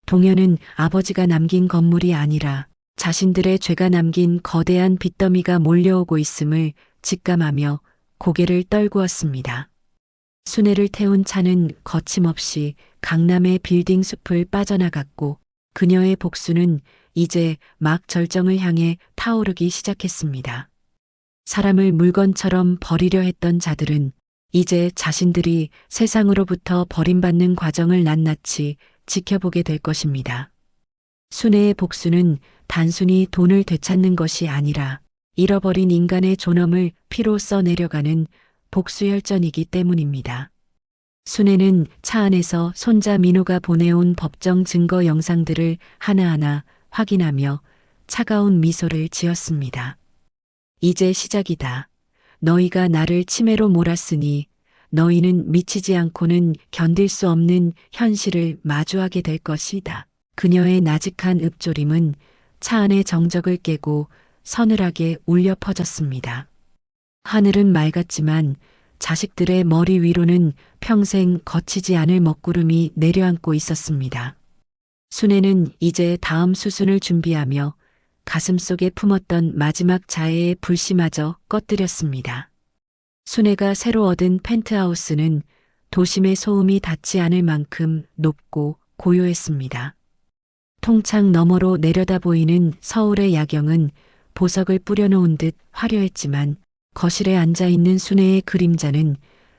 동현은 아버지가 남긴 건물이 아니라 자신들의 죄가 남긴 거대한 빚더미가 몰려오고 있음을 직감하며 고개를 떨구었습니다. 순애를 태운 차는 거침없이 강남의 빌딩 숲을 빠져나갔고 그녀의 복수는 이제 막 절정을 향해 타오르기 시작했습니다. 사람을 물건처럼 버리려 했던 자들은 이제 자신들이 세상으로부터 버림받는 과정을 낱낱이 지켜보게 될 것입니다. 순애의 복수는 단순히 돈을 되찾는 것이 아니라 잃어버린 인간의 존엄을 피로 써내려가는 복수혈전이기 때문입니다. 순애는 차 안에서 손자 민호가 보내온 법정 증거 영상들을 하나하나 확인하며 차가운 미소를 지었습니다. 이제 시작이다. 너희가 나를 치매로 몰았으니 너희는 미치지 않고는 견딜 수 없는 현실을 마주하게 될 것이다. 그녀의 나직한 읊조림은 차 안의 정적을 깨고 서늘하게 울려 퍼졌습니다. 하늘은 맑았지만 자식들의 머리 위로는 평생 거치지 않을 먹구름이 내려앉고 있었습니다. 순애는 이제 다음 수순을 준비하며 가슴속에 품었던 마지막 자해의 불씨마저 꺼뜨렸습니다. 순애가 새로 얻은 펜트하우스는 도심의 소음이 닿지 않을 만큼 높고 고요했습니다. 통창 너머로 내려다 보이는 서울의 야경은 보석을 뿌려놓은 듯 화려했지만 거실에 앉아있는 순애의 그림자는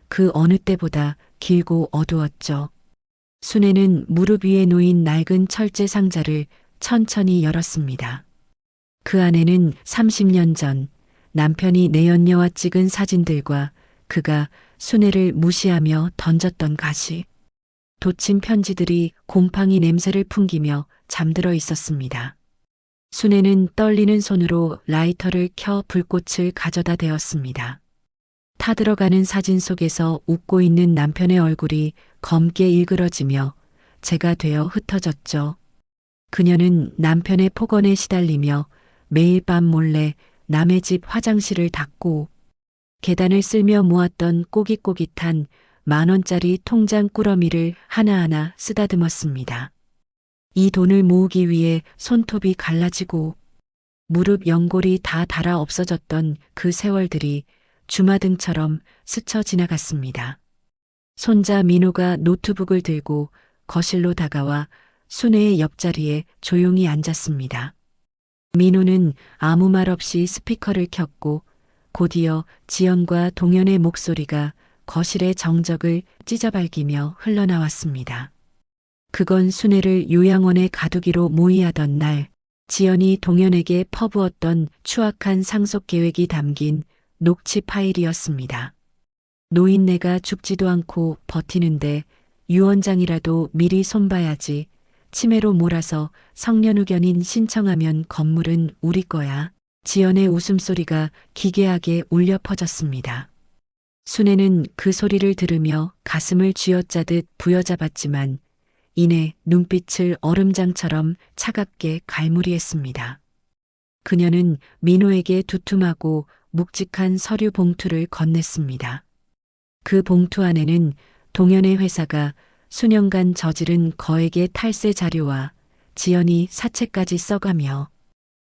그 어느 때보다 길고 어두웠죠. 순애는 무릎 위에 놓인 낡은 철제 상자를 천천히 열었습니다. 그 안에는 30년 전 남편이 내연녀와 찍은 사진들과 그가 순애를 무시하며 던졌던 가시, 돋친 편지들이 곰팡이 냄새를 풍기며 잠들어 있었습니다. 순애는 떨리는 손으로 라이터를 켜 불꽃을 가져다 대었습니다. 타들어가는 사진 속에서 웃고 있는 남편의 얼굴이 검게 일그러지며 재가 되어 흩어졌죠. 그녀는 남편의 폭언에 시달리며 매일 밤 몰래 남의 집 화장실을 닦고 계단을 쓸며 모았던 꼬깃꼬깃한 10,000원짜리 통장 꾸러미를 하나하나 쓰다듬었습니다. 이 돈을 모으기 위해 손톱이 갈라지고 무릎 연골이 다 닳아 없어졌던 그 세월들이 주마등처럼 스쳐 지나갔습니다. 손자 민호가 노트북을 들고 거실로 다가와 순애의 옆자리에 조용히 앉았습니다. 민호는 아무 말 없이 스피커를 켰고 곧이어 지연과 동현의 목소리가 거실의 정적을 찢어발기며 흘러나왔습니다. 그건 순애를 요양원에 가두기로 모의하던 날 지연이 동현에게 퍼부었던 추악한 상속 계획이 담긴 녹취 파일이었습니다. 노인네가 죽지도 않고 버티는데 유언장이라도 미리 손봐야지. 치매로 몰아서 성년후견인 신청하면 건물은 우리 거야. 지연의 웃음소리가 기괴하게 울려 퍼졌습니다. 순애는 그 소리를 들으며 가슴을 쥐어짜듯 부여잡았지만 이내 눈빛을 얼음장처럼 차갑게 갈무리했습니다. 그녀는 민호에게 두툼하고 묵직한 서류 봉투를 건넸습니다. 그 봉투 안에는 동현의 회사가 수년간 저지른 거액의 탈세 자료와 지연이 사채까지 써가며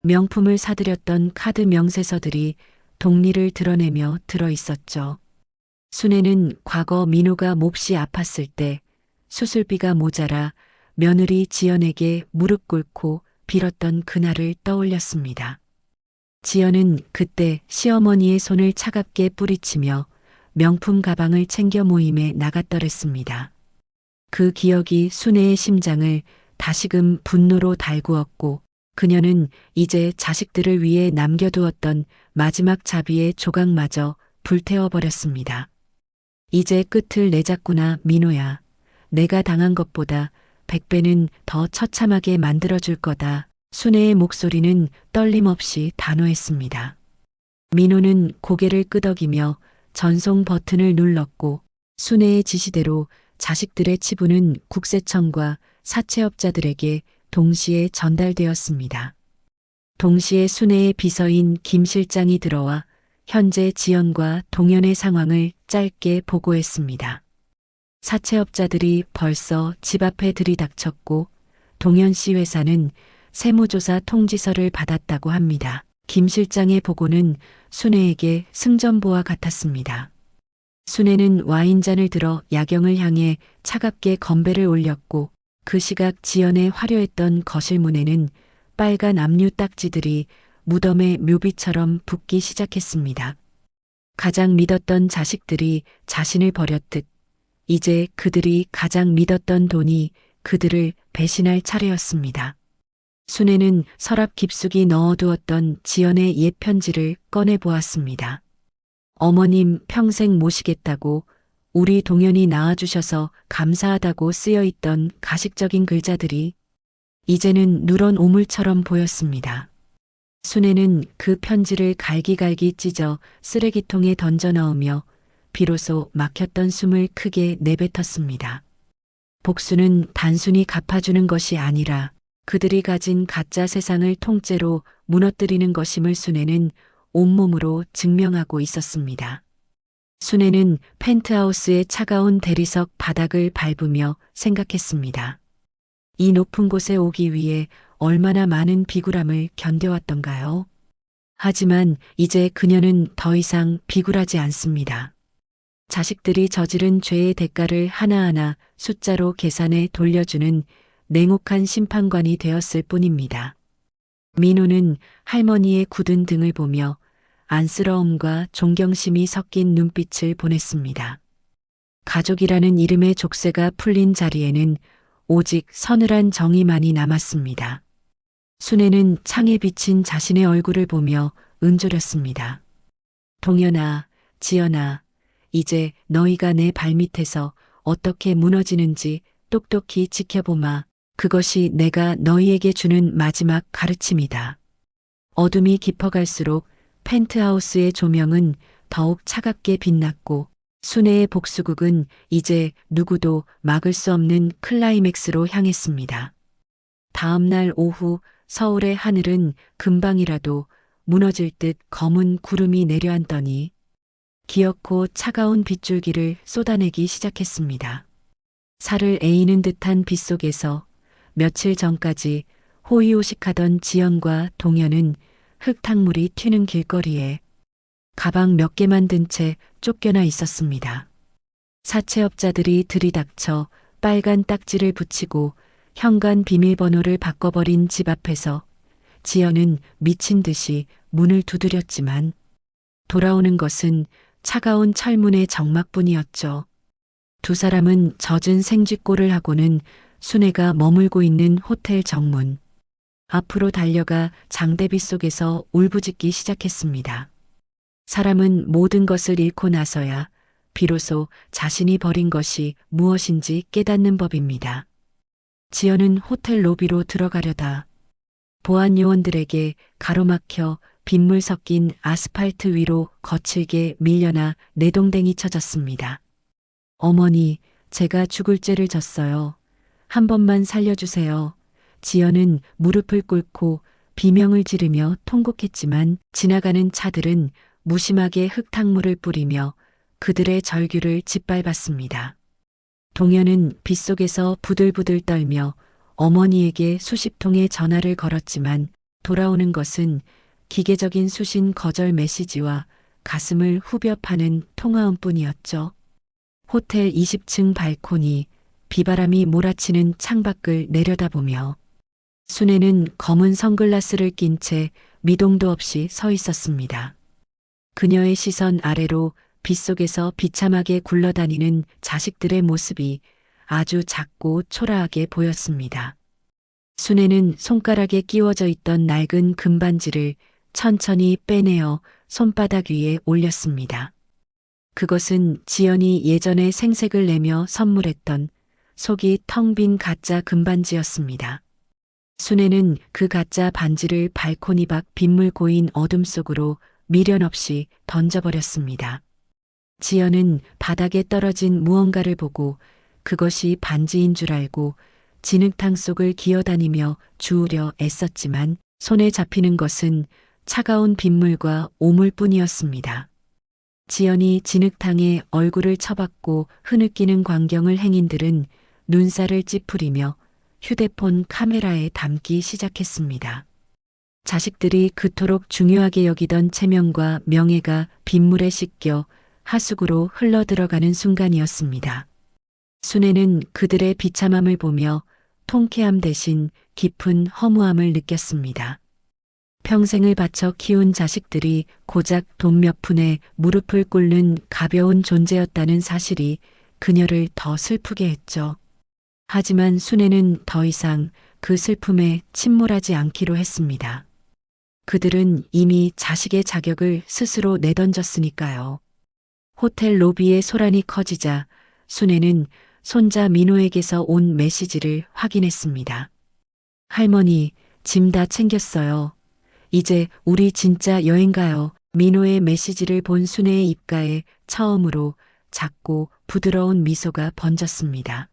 명품을 사들였던 카드 명세서들이 동리를 드러내며 들어 있었죠. 순애는 과거 민호가 몹시 아팠을 때 수술비가 모자라 며느리 지연에게 무릎 꿇고 빌었던 그날을 떠올렸습니다. 지연은 그때 시어머니의 손을 차갑게 뿌리치며 명품 가방을 챙겨 모임에 나갔더랬습니다. 그 기억이 순애의 심장을 다시금 분노로 달구었고 그녀는 이제 자식들을 위해 남겨두었던 마지막 자비의 조각마저 불태워버렸습니다. 이제 끝을 내자꾸나 민호야. 내가 당한 것보다 100배는 더 처참하게 만들어줄 거다. 순애의 목소리는 떨림없이 단호했습니다. 민호는 고개를 끄덕이며 전송 버튼을 눌렀고 순애의 지시대로 자식들의 치부는 국세청과 사채업자들에게 동시에 전달되었습니다. 동시에 순애의 비서인 김 실장이 들어와 현재 지연과 동현의 상황을 짧게 보고했습니다. 사채업자들이 벌써 집 앞에 들이닥쳤고 동현 씨 회사는 세무조사 통지서를 받았다고 합니다. 김 실장의 보고는 순애에게 승전보와 같았습니다. 순애는 와인잔을 들어 야경을 향해 차갑게 건배를 올렸고 그 시각 지연의 화려했던 거실 문에는 빨간 압류 딱지들이 무덤의 묘비처럼 붙기 시작했습니다. 가장 믿었던 자식들이 자신을 버렸듯 이제 그들이 가장 믿었던 돈이 그들을 배신할 차례였습니다. 순애는 서랍 깊숙이 넣어두었던 지연의 옛 편지를 꺼내보았습니다. 어머님 평생 모시겠다고 우리 동현이 낳아주셔서 감사하다고 쓰여있던 가식적인 글자들이 이제는 누런 오물처럼 보였습니다. 순애는 그 편지를 갈기갈기 찢어 쓰레기통에 던져 넣으며 비로소 막혔던 숨을 크게 내뱉었습니다. 복수는 단순히 갚아주는 것이 아니라 그들이 가진 가짜 세상을 통째로 무너뜨리는 것임을 순애는 온몸으로 증명하고 있었습니다. 순애는 펜트하우스의 차가운 대리석 바닥을 밟으며 생각했습니다. 이 높은 곳에 오기 위해 얼마나 많은 비굴함을 견뎌왔던가요? 하지만 이제 그녀는 더 이상 비굴하지 않습니다. 자식들이 저지른 죄의 대가를 하나하나 숫자로 계산해 돌려주는 냉혹한 심판관이 되었을 뿐입니다. 민호는 할머니의 굳은 등을 보며 안쓰러움과 존경심이 섞인 눈빛을 보냈습니다. 가족이라는 이름의 족쇄가 풀린 자리에는 오직 서늘한 정의만이 남았습니다. 순애는 창에 비친 자신의 얼굴을 보며 은조렸습니다. 동현아, 지연아, 이제 너희가 내 발밑에서 어떻게 무너지는지 똑똑히 지켜보마. 그것이 내가 너희에게 주는 마지막 가르침이다. 어둠이 깊어갈수록 펜트하우스의 조명은 더욱 차갑게 빛났고 순애의 복수극은 이제 누구도 막을 수 없는 클라이맥스로 향했습니다. 다음 날 오후 서울의 하늘은 금방이라도 무너질 듯 검은 구름이 내려앉더니 기어코 차가운 빗줄기를 쏟아내기 시작했습니다. 살을 에이는 듯한 빗속에서 며칠 전까지 호의호식하던 지연과 동현은 흙탕물이 튀는 길거리에 가방 몇 개만 든 채 쫓겨나 있었습니다. 사채업자들이 들이닥쳐 빨간 딱지를 붙이고 현관 비밀번호를 바꿔버린 집 앞에서 지연은 미친 듯이 문을 두드렸지만 돌아오는 것은 차가운 철문의 적막뿐이었죠. 두 사람은 젖은 생쥐꼴을 하고는 순애가 머물고 있는 호텔 정문 앞으로 달려가 장대비 속에서 울부짖기 시작했습니다. 사람은 모든 것을 잃고 나서야 비로소 자신이 버린 것이 무엇인지 깨닫는 법입니다. 지연은 호텔 로비로 들어가려다 보안 요원들에게 가로막혀 빗물 섞인 아스팔트 위로 거칠게 밀려나 내동댕이 쳐졌습니다. 어머니, 제가 죽을 죄를 졌어요. 한 번만 살려주세요. 지연은 무릎을 꿇고 비명을 지르며 통곡했지만 지나가는 차들은 무심하게 흙탕물을 뿌리며 그들의 절규를 짓밟았습니다. 동현은 빗속에서 부들부들 떨며 어머니에게 수십 통의 전화를 걸었지만 돌아오는 것은 기계적인 수신 거절 메시지와 가슴을 후벼 파는 통화음뿐이었죠. 호텔 20층 발코니, 비바람이 몰아치는 창밖을 내려다보며 순애는 검은 선글라스를 낀 채 미동도 없이 서 있었습니다. 그녀의 시선 아래로 빗속에서 비참하게 굴러다니는 자식들의 모습이 아주 작고 초라하게 보였습니다. 순애는 손가락에 끼워져 있던 낡은 금반지를 천천히 빼내어 손바닥 위에 올렸습니다. 그것은 지연이 예전에 생색을 내며 선물했던 속이 텅 빈 가짜 금반지였습니다. 순애는 그 가짜 반지를 발코니 밖 빗물 고인 어둠 속으로 미련 없이 던져버렸습니다. 지연은 바닥에 떨어진 무언가를 보고 그것이 반지인 줄 알고 진흙탕 속을 기어다니며 주우려 애썼지만 손에 잡히는 것은 차가운 빗물과 오물뿐이었습니다. 지연이 진흙탕에 얼굴을 쳐박고 흐느끼는 광경을 행인들은 눈살을 찌푸리며 휴대폰 카메라에 담기 시작했습니다. 자식들이 그토록 중요하게 여기던 체면과 명예가 빗물에 씻겨 하수구로 흘러들어가는 순간이었습니다. 순애는 그들의 비참함을 보며 통쾌함 대신 깊은 허무함을 느꼈습니다. 평생을 바쳐 키운 자식들이 고작 돈 몇 푼에 무릎을 꿇는 가벼운 존재였다는 사실이 그녀를 더 슬프게 했죠. 하지만 순애는 더 이상 그 슬픔에 침몰하지 않기로 했습니다. 그들은 이미 자식의 자격을 스스로 내던졌으니까요. 호텔 로비의 소란이 커지자 순애는 손자 민호에게서 온 메시지를 확인했습니다. 할머니, 짐 다 챙겼어요. 이제 우리 진짜 여행 가요. 민호의 메시지를 본 순애의 입가에 처음으로 작고 부드러운 미소가 번졌습니다.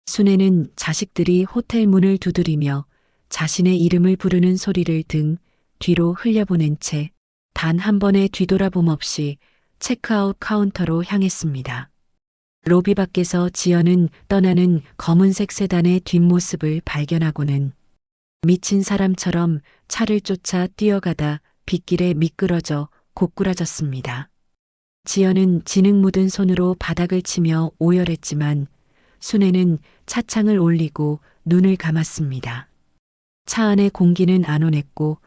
순애는 자식들이 호텔 문을 두드리며 자신의 이름을 부르는 소리를 등 뒤로 흘려보낸 채 단 한 번의 뒤돌아봄 없이 체크아웃 카운터로 향했습니다. 로비 밖에서 지연은 떠나는 검은색 세단의 뒷모습을 발견하고는 미친 사람처럼 차를 쫓아 뛰어가다 빗길에 미끄러져 고꾸라졌습니다. 지연은 진흙 묻은 손으로 바닥을 치며 오열했지만 순애는 차창을 올리고 눈을 감았습니다. 차 안의 공기는 안온했고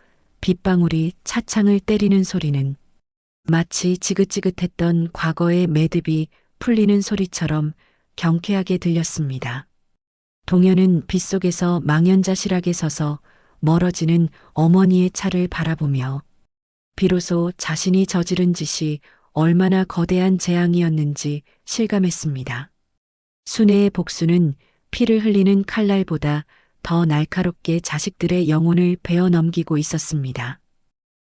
빗방울이 차창을 때리는 소리는 마치 지긋지긋했던 과거의 매듭이 풀리는 소리처럼 경쾌하게 들렸습니다. 동현은 빗속에서 망연자실하게 서서 멀어지는 어머니의 차를 바라보며 비로소 자신이 저지른 짓이 얼마나 거대한 재앙이었는지 실감했습니다. 순애의 복수는 피를 흘리는 칼날보다 더 날카롭게 자식들의 영혼을 베어 넘기고 있었습니다.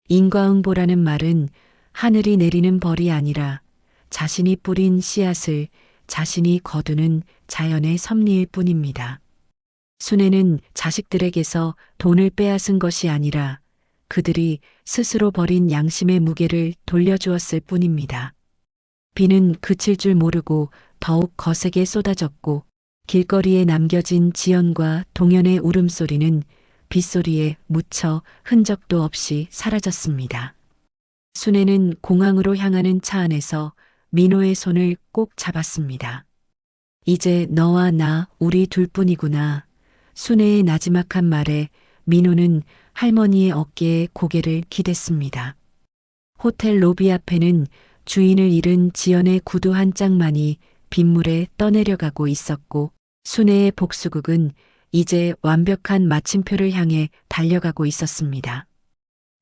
인과응보라는 말은 하늘이 내리는 벌이 아니라 자신이 뿌린 씨앗을 자신이 거두는 자연의 섭리일 뿐입니다. 순애는 자식들에게서 돈을 빼앗은 것이 아니라 그들이 스스로 버린 양심의 무게를 돌려주었을 뿐입니다. 비는 그칠 줄 모르고 더욱 거세게 쏟아졌고 길거리에 남겨진 지연과 동현의 울음소리는 빗소리에 묻혀 흔적도 없이 사라졌습니다. 순애는 공항으로 향하는 차 안에서 민호의 손을 꼭 잡았습니다. 이제 너와 나 우리 둘뿐이구나. 순애의 나지막한 말에 민호는 할머니의 어깨에 고개를 기댔습니다. 호텔 로비 앞에는 주인을 잃은 지연의 구두 한 짝만이 빗물에 떠내려가고 있었고 순애의 복수극은 이제 완벽한 마침표를 향해 달려가고 있었습니다.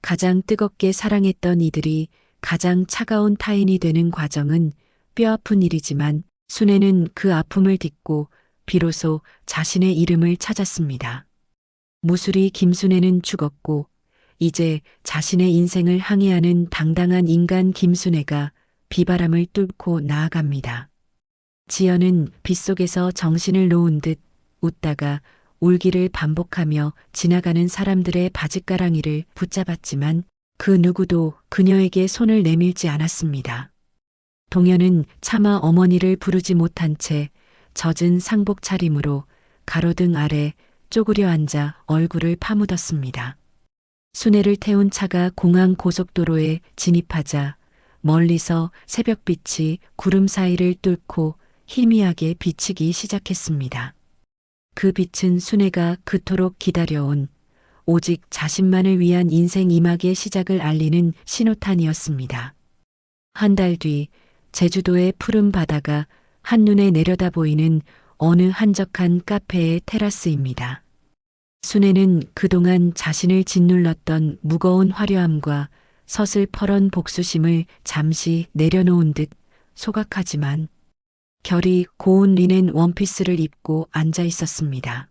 가장 뜨겁게 사랑했던 이들이 가장 차가운 타인이 되는 과정은 뼈아픈 일이지만 순애는 그 아픔을 딛고 비로소 자신의 이름을 찾았습니다. 무술이 김순애는 죽었고 이제 자신의 인생을 항해하는 당당한 인간 김순애가 비바람을 뚫고 나아갑니다. 지연은 빗속에서 정신을 놓은 듯 웃다가 울기를 반복하며 지나가는 사람들의 바짓가랑이를 붙잡았지만 그 누구도 그녀에게 손을 내밀지 않았습니다. 동현은 차마 어머니를 부르지 못한 채 젖은 상복 차림으로 가로등 아래 쪼그려 앉아 얼굴을 파묻었습니다. 순애를 태운 차가 공항 고속도로에 진입하자 멀리서 새벽빛이 구름 사이를 뚫고 희미하게 비치기 시작했습니다. 그 빛은 순애가 그토록 기다려온 오직 자신만을 위한 인생 이막의 시작을 알리는 신호탄이었습니다. 한 달 뒤 제주도의 푸른 바다가 한눈에 내려다 보이는 어느 한적한 카페의 테라스입니다. 순애는 그동안 자신을 짓눌렀던 무거운 화려함과 서슬퍼런 복수심을 잠시 내려놓은 듯 소각하지만 결이 고운 리넨 원피스를 입고 앉아 있었습니다.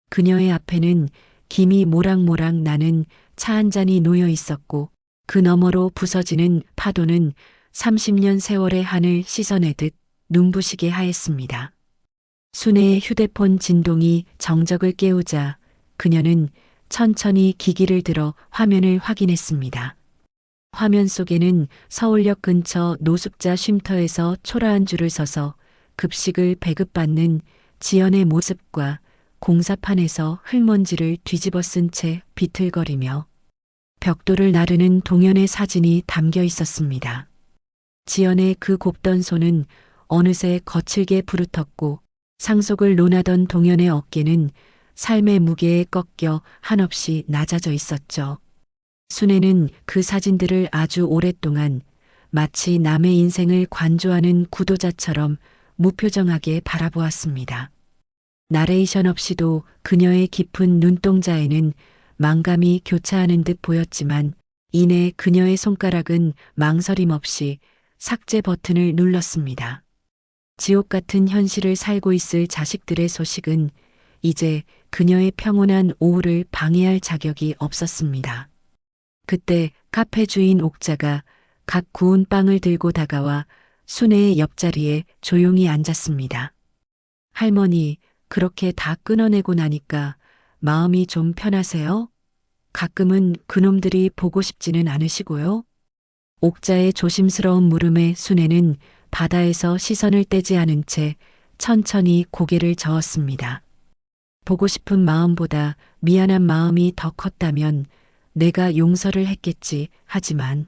그녀의 앞에는 김이 모락모락 나는 차 한 잔이 놓여 있었고 그 너머로 부서지는 파도는 30년 세월의 한을 씻어내듯 눈부시게 하였습니다. 순애의 휴대폰 진동이 정적을 깨우자 그녀는 천천히 기기를 들어 화면을 확인했습니다. 화면 속에는 서울역 근처 노숙자 쉼터에서 초라한 줄을 서서 급식을 배급받는 지연의 모습과 공사판에서 흙먼지를 뒤집어 쓴 채 비틀거리며 벽돌을 나르는 동현의 사진이 담겨 있었습니다. 지연의 그 곱던 손은 어느새 거칠게 부르텄고 상속을 논하던 동현의 어깨는 삶의 무게에 꺾여 한없이 낮아져 있었죠. 순애는 그 사진들을 아주 오랫동안 마치 남의 인생을 관조하는 구도자처럼 무표정하게 바라보았습니다. 나레이션 없이도 그녀의 깊은 눈동자에는 망감이 교차하는 듯 보였지만 이내 그녀의 손가락은 망설임 없이 삭제 버튼을 눌렀습니다. 지옥 같은 현실을 살고 있을 자식들의 소식은 이제 그녀의 평온한 오후를 방해할 자격이 없었습니다. 그때 카페 주인 옥자가 갓 구운 빵을 들고 다가와 순애의 옆자리에 조용히 앉았습니다. 할머니, 그렇게 다 끊어내고 나니까 마음이 좀 편하세요? 가끔은 그놈들이 보고 싶지는 않으시고요? 옥자의 조심스러운 물음에 순애는 바다에서 시선을 떼지 않은 채 천천히 고개를 저었습니다. 보고 싶은 마음보다 미안한 마음이 더 컸다면 내가 용서를 했겠지. 하지만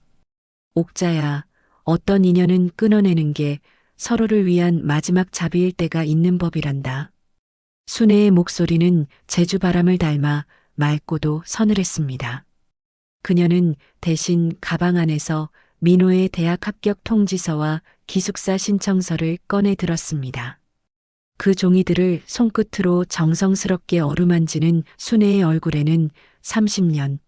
옥자야, 어떤 인연은 끊어내는 게 서로를 위한 마지막 자비일 때가 있는 법이란다. 순애의 목소리는 제주 바람을 닮아 맑고도 서늘했습니다. 그녀는 대신 가방 안에서 민호의 대학 합격 통지서와 기숙사 신청서를 꺼내 들었습니다. 그 종이들을 손끝으로 정성스럽게 어루만지는 순애의 얼굴에는 30년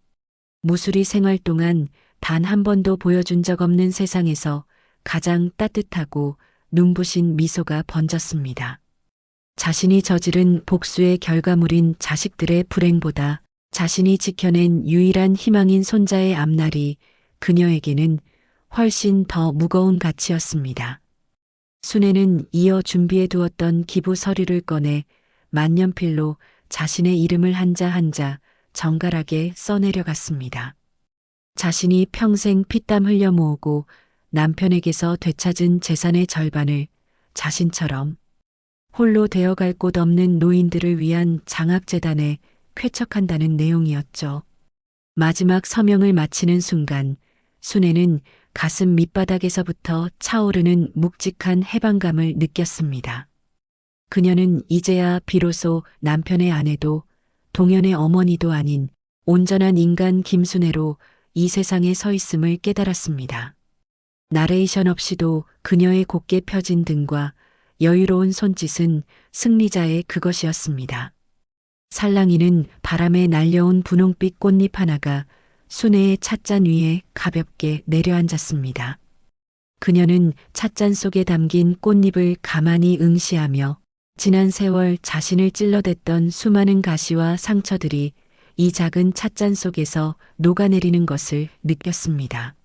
무수리 생활 동안 단 한 번도 보여준 적 없는 세상에서 가장 따뜻하고 눈부신 미소가 번졌습니다. 자신이 저지른 복수의 결과물인 자식들의 불행보다 자신이 지켜낸 유일한 희망인 손자의 앞날이 그녀에게는 훨씬 더 무거운 가치였습니다. 순애는 이어 준비해 두었던 기부 서류를 꺼내 만년필로 자신의 이름을 한자 한자 정갈하게 써내려갔습니다. 자신이 평생 피땀 흘려 모으고 남편에게서 되찾은 재산의 절반을 자신처럼 홀로 되어갈 곳 없는 노인들을 위한 장학재단에 쾌척한다는 내용이었죠. 마지막 서명을 마치는 순간 순애는 가슴 밑바닥에서부터 차오르는 묵직한 해방감을 느꼈습니다. 그녀는 이제야 비로소 남편의 아내도 동현의 어머니도 아닌 온전한 인간 김순애로 이 세상에 서 있음을 깨달았습니다. 나레이션 없이도 그녀의 곱게 펴진 등과 여유로운 손짓은 승리자의 그것이었습니다. 살랑이는 바람에 날려온 분홍빛 꽃잎 하나가 순애의 찻잔 위에 가볍게 내려앉았습니다. 그녀는 찻잔 속에 담긴 꽃잎을 가만히 응시하며 지난 세월 자신을 찔러댔던 수많은 가시와 상처들이 이 작은 찻잔 속에서 녹아내리는 것을 느꼈습니다.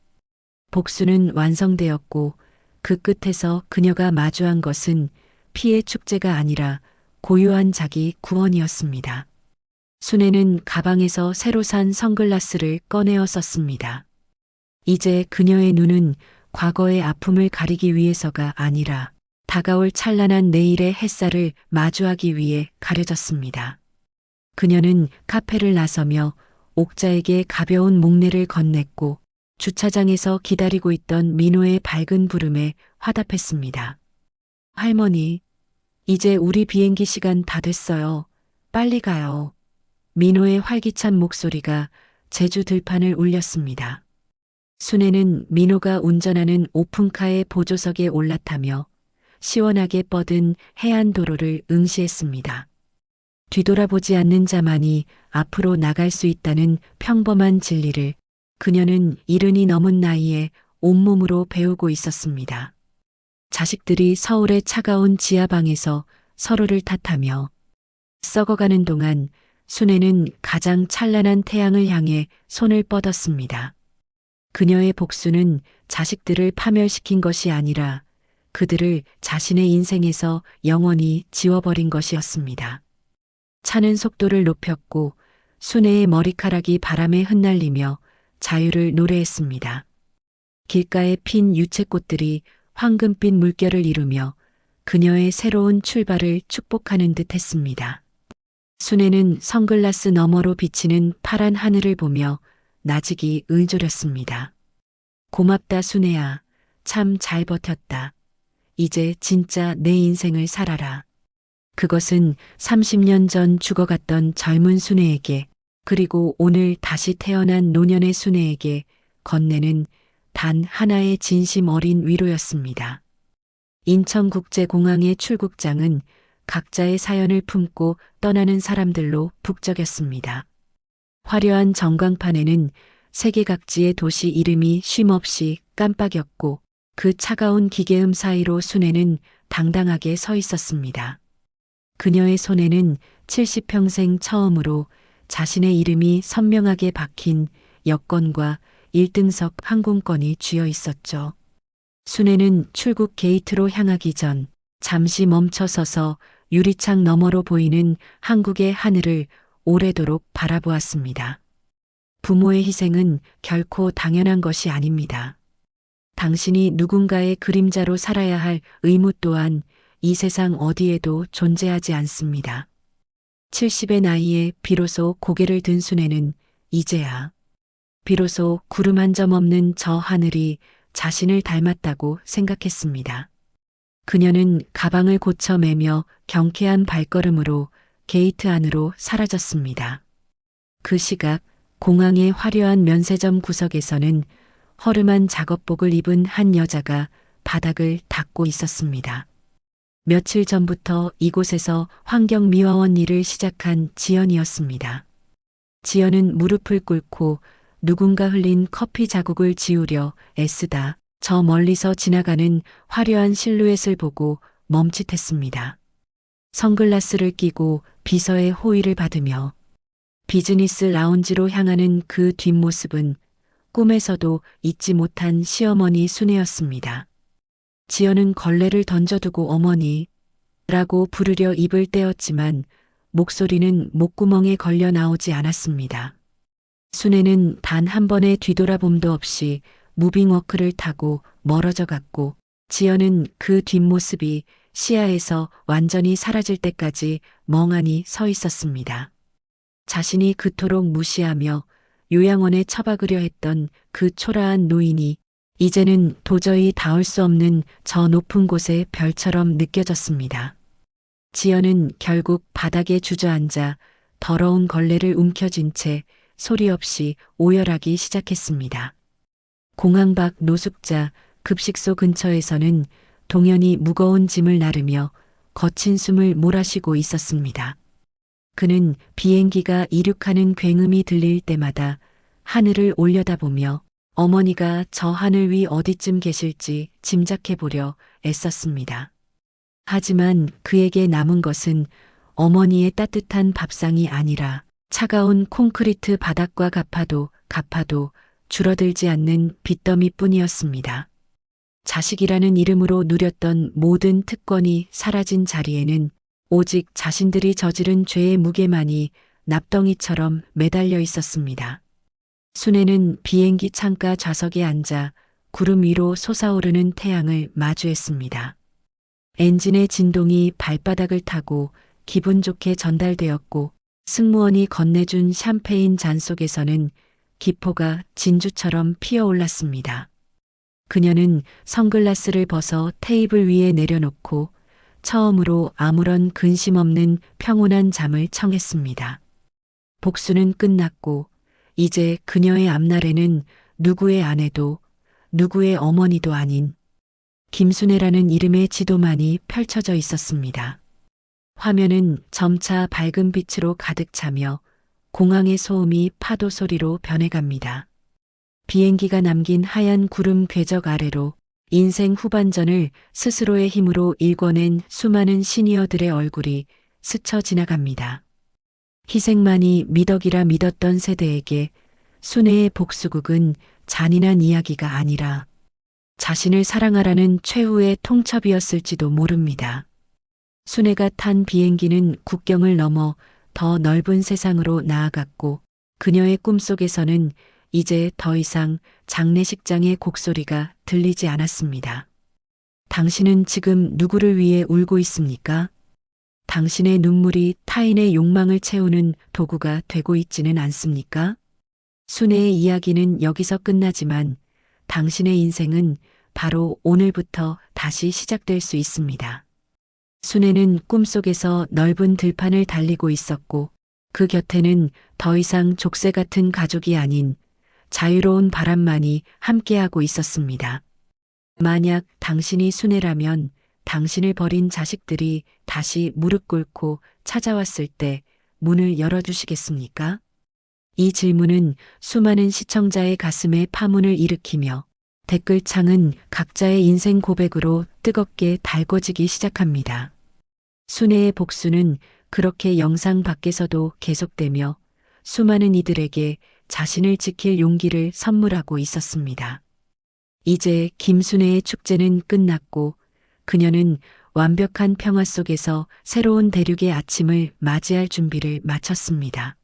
복수는 완성되었고 그 끝에서 그녀가 마주한 것은 피의 축제가 아니라 고요한 자기 구원이었습니다. 순애는 가방에서 새로 산 선글라스를 꺼내어 썼습니다. 이제 그녀의 눈은 과거의 아픔을 가리기 위해서가 아니라 다가올 찬란한 내일의 햇살을 마주하기 위해 가려졌습니다. 그녀는 카페를 나서며 옥자에게 가벼운 목례를 건넸고 주차장에서 기다리고 있던 민호의 밝은 부름에 화답했습니다. 할머니, 이제 우리 비행기 시간 다 됐어요. 빨리 가요. 민호의 활기찬 목소리가 제주 들판을 울렸습니다. 순애는 민호가 운전하는 오픈카의 보조석에 올라타며 시원하게 뻗은 해안도로를 응시했습니다. 뒤돌아보지 않는 자만이 앞으로 나갈 수 있다는 평범한 진리를 그녀는 70이 넘은 나이에 온몸으로 배우고 있었습니다. 자식들이 서울의 차가운 지하방에서 서로를 탓하며 썩어가는 동안 순애는 가장 찬란한 태양을 향해 손을 뻗었습니다. 그녀의 복수는 자식들을 파멸시킨 것이 아니라 그들을 자신의 인생에서 영원히 지워버린 것이었습니다. 차는 속도를 높였고 순애의 머리카락이 바람에 흩날리며 자유를 노래했습니다. 길가에 핀 유채꽃들이 황금빛 물결을 이루며 그녀의 새로운 출발을 축복하는 듯 했습니다. 순애는 선글라스 너머로 비치는 파란 하늘을 보며 나직이 을조렸습니다. 고맙다 순애야. 참 잘 버텼다. 이제 진짜 내 인생을 살아라. 그것은 30년 전 죽어갔던 젊은 순애에게 그리고 오늘 다시 태어난 노년의 순애에게 건네는 단 하나의 진심 어린 위로였습니다. 인천국제공항의 출국장은 각자의 사연을 품고 떠나는 사람들로 북적였습니다. 화려한 전광판에는 세계 각지의 도시 이름이 쉼없이 깜빡였고 그 차가운 기계음 사이로 순애는 당당하게 서 있었습니다. 그녀의 손에는 70평생 처음으로 자신의 이름이 선명하게 박힌 여권과 1등석 항공권이 쥐어 있었죠. 순애는 출국 게이트로 향하기 전 잠시 멈춰서서 유리창 너머로 보이는 한국의 하늘을 오래도록 바라보았습니다. 부모의 희생은 결코 당연한 것이 아닙니다. 당신이 누군가의 그림자로 살아야 할 의무 또한 이 세상 어디에도 존재하지 않습니다. 70의 나이에 비로소 고개를 든 순애는 이제야 비로소 구름 한 점 없는 저 하늘이 자신을 닮았다고 생각했습니다. 그녀는 가방을 고쳐 매며 경쾌한 발걸음으로 게이트 안으로 사라졌습니다. 그 시각 공항의 화려한 면세점 구석에서는 허름한 작업복을 입은 한 여자가 바닥을 닦고 있었습니다. 며칠 전부터 이곳에서 환경미화원 일을 시작한 지연이었습니다. 지연은 무릎을 꿇고 누군가 흘린 커피 자국을 지우려 애쓰다 저 멀리서 지나가는 화려한 실루엣을 보고 멈칫했습니다. 선글라스를 끼고 비서의 호의를 받으며 비즈니스 라운지로 향하는 그 뒷모습은 꿈에서도 잊지 못한 시어머니 순애였습니다. 지연은 걸레를 던져두고 어머니라고 부르려 입을 떼었지만 목소리는 목구멍에 걸려 나오지 않았습니다. 순애는 단 한 번의 뒤돌아봄도 없이 무빙워크를 타고 멀어져 갔고 지연은 그 뒷모습이 시야에서 완전히 사라질 때까지 멍하니 서 있었습니다. 자신이 그토록 무시하며 요양원에 처박으려 했던 그 초라한 노인이 이제는 도저히 닿을 수 없는 저 높은 곳의 별처럼 느껴졌습니다. 지연은 결국 바닥에 주저앉아 더러운 걸레를 움켜쥔 채 소리 없이 오열하기 시작했습니다. 공항 밖 노숙자 급식소 근처에서는 동현이 무거운 짐을 나르며 거친 숨을 몰아쉬고 있었습니다. 그는 비행기가 이륙하는 굉음이 들릴 때마다 하늘을 올려다보며 어머니가 저 하늘 위 어디쯤 계실지 짐작해 보려 애썼습니다. 하지만 그에게 남은 것은 어머니의 따뜻한 밥상이 아니라 차가운 콘크리트 바닥과 갚아도 줄어들지 않는 빚더미뿐이었습니다. 자식이라는 이름으로 누렸던 모든 특권이 사라진 자리에는 오직 자신들이 저지른 죄의 무게만이 납덩이처럼 매달려 있었습니다. 순애는 비행기 창가 좌석에 앉아 구름 위로 솟아오르는 태양을 마주했습니다. 엔진의 진동이 발바닥을 타고 기분 좋게 전달되었고 승무원이 건네준 샴페인 잔 속에서는 기포가 진주처럼 피어올랐습니다. 그녀는 선글라스를 벗어 테이블 위에 내려놓고 처음으로 아무런 근심 없는 평온한 잠을 청했습니다. 복수는 끝났고 이제 그녀의 앞날에는 누구의 아내도 누구의 어머니도 아닌 김순애라는 이름의 지도만이 펼쳐져 있었습니다. 화면은 점차 밝은 빛으로 가득 차며 공항의 소음이 파도 소리로 변해갑니다. 비행기가 남긴 하얀 구름 궤적 아래로 인생 후반전을 스스로의 힘으로 일궈낸 수많은 시니어들의 얼굴이 스쳐 지나갑니다. 희생만이 미덕이라 믿었던 세대에게 순애의 복수극은 잔인한 이야기가 아니라 자신을 사랑하라는 최후의 통첩이었을지도 모릅니다. 순애가 탄 비행기는 국경을 넘어 더 넓은 세상으로 나아갔고 그녀의 꿈속에서는 이제 더 이상 장례식장의 곡소리가 들리지 않았습니다. 당신은 지금 누구를 위해 울고 있습니까? 당신의 눈물이 타인의 욕망을 채우는 도구가 되고 있지는 않습니까? 순애의 이야기는 여기서 끝나지만 당신의 인생은 바로 오늘부터 다시 시작될 수 있습니다. 순애는 꿈속에서 넓은 들판을 달리고 있었고 그 곁에는 더 이상 족쇄 같은 가족이 아닌 자유로운 바람만이 함께하고 있었습니다. 만약 당신이 순애라면 당신을 버린 자식들이 다시 무릎 꿇고 찾아왔을 때 문을 열어주시겠습니까? 이 질문은 수많은 시청자의 가슴에 파문을 일으키며 댓글창은 각자의 인생 고백으로 뜨겁게 달궈지기 시작합니다. 순애의 복수는 그렇게 영상 밖에서도 계속되며 수많은 이들에게 자신을 지킬 용기를 선물하고 있었습니다. 이제 김순애의 축제는 끝났고 그녀는 완벽한 평화 속에서 새로운 대륙의 아침을 맞이할 준비를 마쳤습니다.